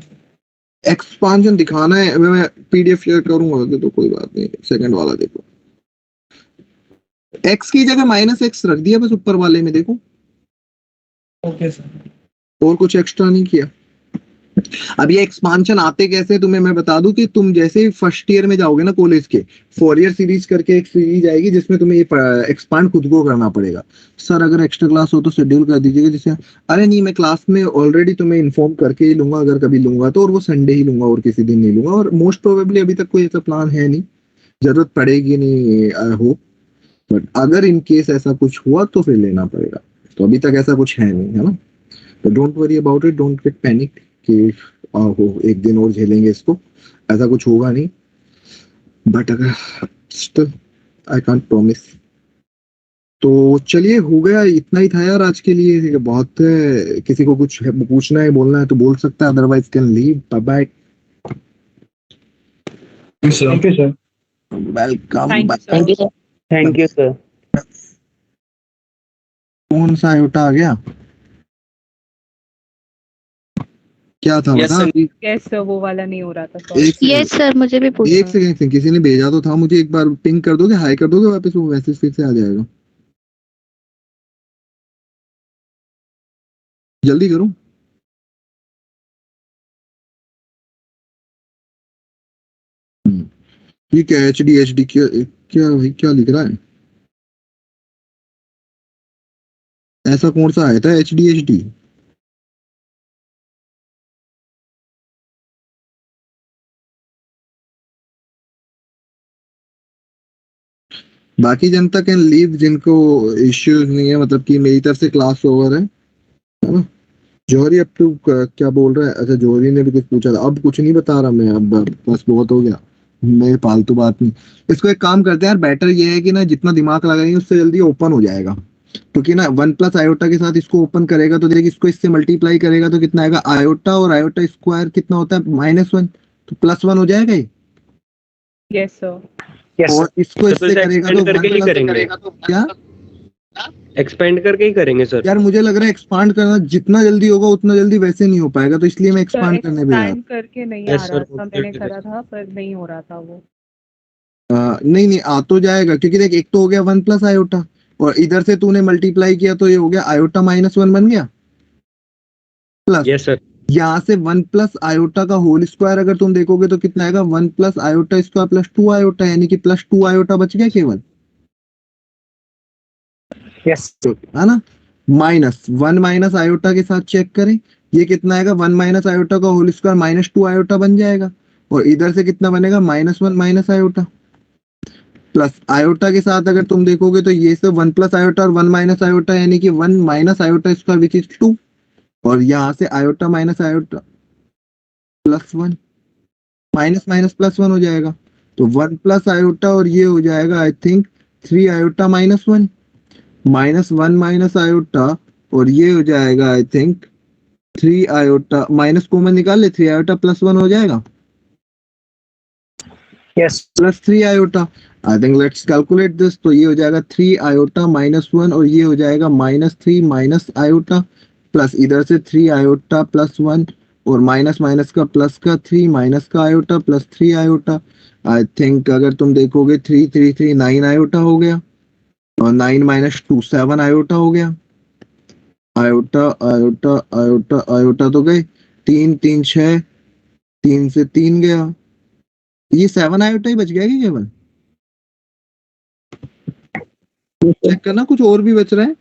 एक्सपांशन दिखाना है, मैं पीडीएफ शेयर करूंगा तो कोई बात नहीं। सेकंड वाला देखो, x की जगह -x रख दिया बस ऊपर वाले में, देखो। Okay sir. और कुछ एक्स्ट्रा नहीं किया। अब ये एक्सपांशन आते कैसे तुम्हें मैं बता दूं कि तुम जैसे फर्स्ट ईयर में जाओगे ना कॉलेज के, फोरियर सीरीज करके एक सीरीज आएगी जिसमें तुम्हें ये एक्सपांड खुद को करना पड़ेगा। सर अगर एक्स्ट्रा क्लास हो तो शेड्यूल कर दीजिएगा, जिससे अरे नहीं, मैं क्लास में ऑलरेडी तुम्हें इन्फॉर्म करके ही लूंगा, अगर कभी लूंगा तो, और वो संडे ही लूंगा और किसी दिन नहीं लूंगा, और मोस्ट प्रोबेबली अभी तक कोई ऐसा प्लान है नहीं, जरूरत पड़ेगी नहीं आई होप, बट अगर इन केस ऐसा कुछ हुआ तो फिर लेना पड़ेगा। तो अभी तक ऐसा कुछ है नहीं, है ना। तो don't worry about it, don't get panic कि हो एक दिन और झेलेंगे इसको, ऐसा कुछ होगा नहीं। बट अगर स्टिल आई कांट प्रॉमिस। तो चलिए, हो गया, इतना ही था यार आज के लिए, बहुत है। किसी को कुछ पूछना है, बोलना है तो बोल सकता है, otherwise can leave. Bye bye. Thank you sir. Welcome. Thank you sir. कौन सा आयोटा आ गया? क्या था बता? यस सर, वो वाला नहीं हो रहा था। यस सर, मुझे भी पूछना। एक सेकंड, किसी ने भेजा तो था मुझे, एक बार पिंग कर दोगे, हाई कर दोगे वापस, वो मैसेज फिर से आ जाएगा। जल्दी करूं? ये क्या HDHD क्या क्या भाई क्या लिख रहा है? ऐसा कौन सा आया था HDHD? बाकी जनता कैन लीव जिनको इश्यूज नहीं है, मतलब कि मेरी तरफ से क्लास ओवर है ना? जौहरी अब तू क्या बोल रहा है? अच्छा जौहरी ने भी कुछ पूछा था, अब कुछ नहीं बता रहा मैं, अब बस बहुत हो गया, मैं फालतू बात नहीं। इसको एक काम करते हैं यार, बेटर ये है कि ना जितना दिमाग लगाएंगे उससे जल्दी ओपन हो जाएगा, क्योंकि ना 1 प्लस आयोटा के साथ इसको ओपन करेगा तो देख, इसको इससे मल्टीप्लाई करेगा तो कितना आएगा, आयोटा और आयोटा स्क्वायर कितना होता है -1, तो +1 हो जाएगा ये। Yes sir. और इसको तो इससे फिर करेगा एक्सपेंड तो करके ही 1 करेंगे, क्या एक्सपेंड करके ही करेंगे सर। यार मुझे लग रहा है एक्सपांड करना जितना जल्दी होगा उतना जल्दी वैसे नहीं हो पाएगा, तो इसलिए मैं एक्सपांड करने पे जा रहा हूं। एक्सपैंड करके नहीं आ यस रहा सर, था, मैंने करा था पर नहीं हो रहा था वो। नहीं नहीं आ तो जाएगा, क्योंकि देख एक तो हो गया 1 प्लस आयोटा, और इधर से तूने मल्टीप्लाई किया तो ये हो गया आयोटा -1 बन गया, प्लस यस सर, यहाँ से 1 प्लस आयोटा का होल स्क्वायर अगर तुम देखोगे तो कितना आएगा, 1 plus iota square plus 2 iota, यानी कि +2 आयोटा बच गया केवल। यस है ना? -1 माइनस आयोटा के साथ चेक करें, ये कितना आएगा, 1 माइनस आयोटा का होल स्क्वायर -2 आयोटा बन जाएगा, और इधर से कितना बनेगा, -1 माइनस आयोटा, प्लस आयोटा के साथ अगर तुम देखोगे तो ये सब 1 प्लस आयोटा और 1 माइनस आयोटा, यानी कि 1 minus iota square which is 2, और यहाँ से iota minus iota +1, minus minus +1 हो जाएगा, तो 1 प्लस आयोटा और ये हो जाएगा I think 3 iota -1, -1 minus iota और ये हो जाएगा I think 3 iota, minus common निकाल ले, 3 आयोटा +1 हो जाएगा, yes +3 iota. I think let's calculate this, तो ये हो जाएगा 3 आयोटा -1 और ये हो जाएगा -3 माइनस आयोटा, प्लस इधर से 3 आयोटा +1 और माइनस माइनस का प्लस का 3 माइनस का iota plus 3 iota. I think अगर तुम देखोगे 3 3 3 9 आयोटा हो गया, और 9 माइनस 2 7 आयोटा हो गया, आयोटा आयोटा आयोटा आयोटा तो गए, 3 3 6, 3 से 3 गया, ये 7 आयोटा ही बच गया क्या केवल? चेक करना कुछ और भी बच रहा है।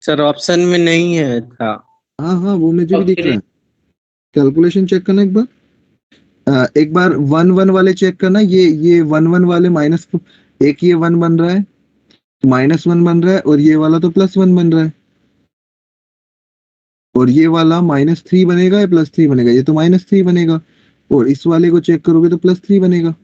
सर ऑप्शन में नहीं है था। हाँ हाँ वो मुझे भी दिख रहा है, कैलकुलेशन चेक करना एक बार, एक बार 1 1 वाले चेक करना, ये 1 1 वाले माइनस, एक ये 1 बन रहा है, -1 बन रहा है, और ये वाला तो +1 बन रहा है, और ये वाला -3 बनेगा या +3 बनेगा, ये तो -3 बनेगा, और इस वाले को चेक करोगे तो +3 बनेगा।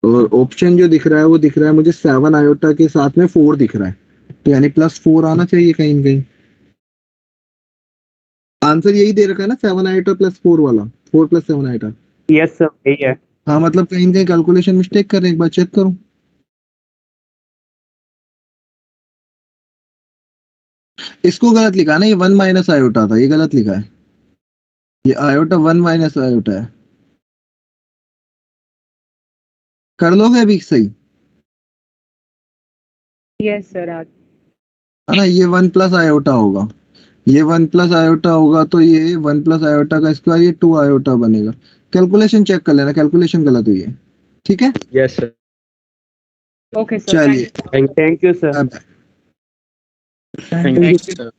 और ऑप्शन जो दिख रहा है वो दिख रहा है मुझे 7 आयोटा के साथ में 4 दिख रहा है, तो यानी +4 आना चाहिए कहीं न कहीं। आंसर यही दे रखा है ना 7 आयोटा +4 वाला, 4 + 7 आयोटा। यस सर यही है। हाँ मतलब कहीं न कहीं कैलकुलेशन मिस्टेक कर रहे हैं, एक बार चेक करो। इसको गलत लिखा है ना, ये 1 माइनस आयोटा था, ये गलत लिखा है, ये आयोटा 1 माइनस आयोटा है। कर लोगे अभी सही? यस सर आज है ना, ये 1 प्लस आयोटा होगा, ये 1 प्लस आयोटा होगा, तो ये 1 प्लस आयोटा का स्क्वायर ये 2 आयोटा बनेगा। कैलकुलेशन चेक कर लेना, कैलकुलेशन गलत हुई है, ठीक है? यस सर, ओके सर, चलिए थैंक यू सर। अब थैंक यू सर।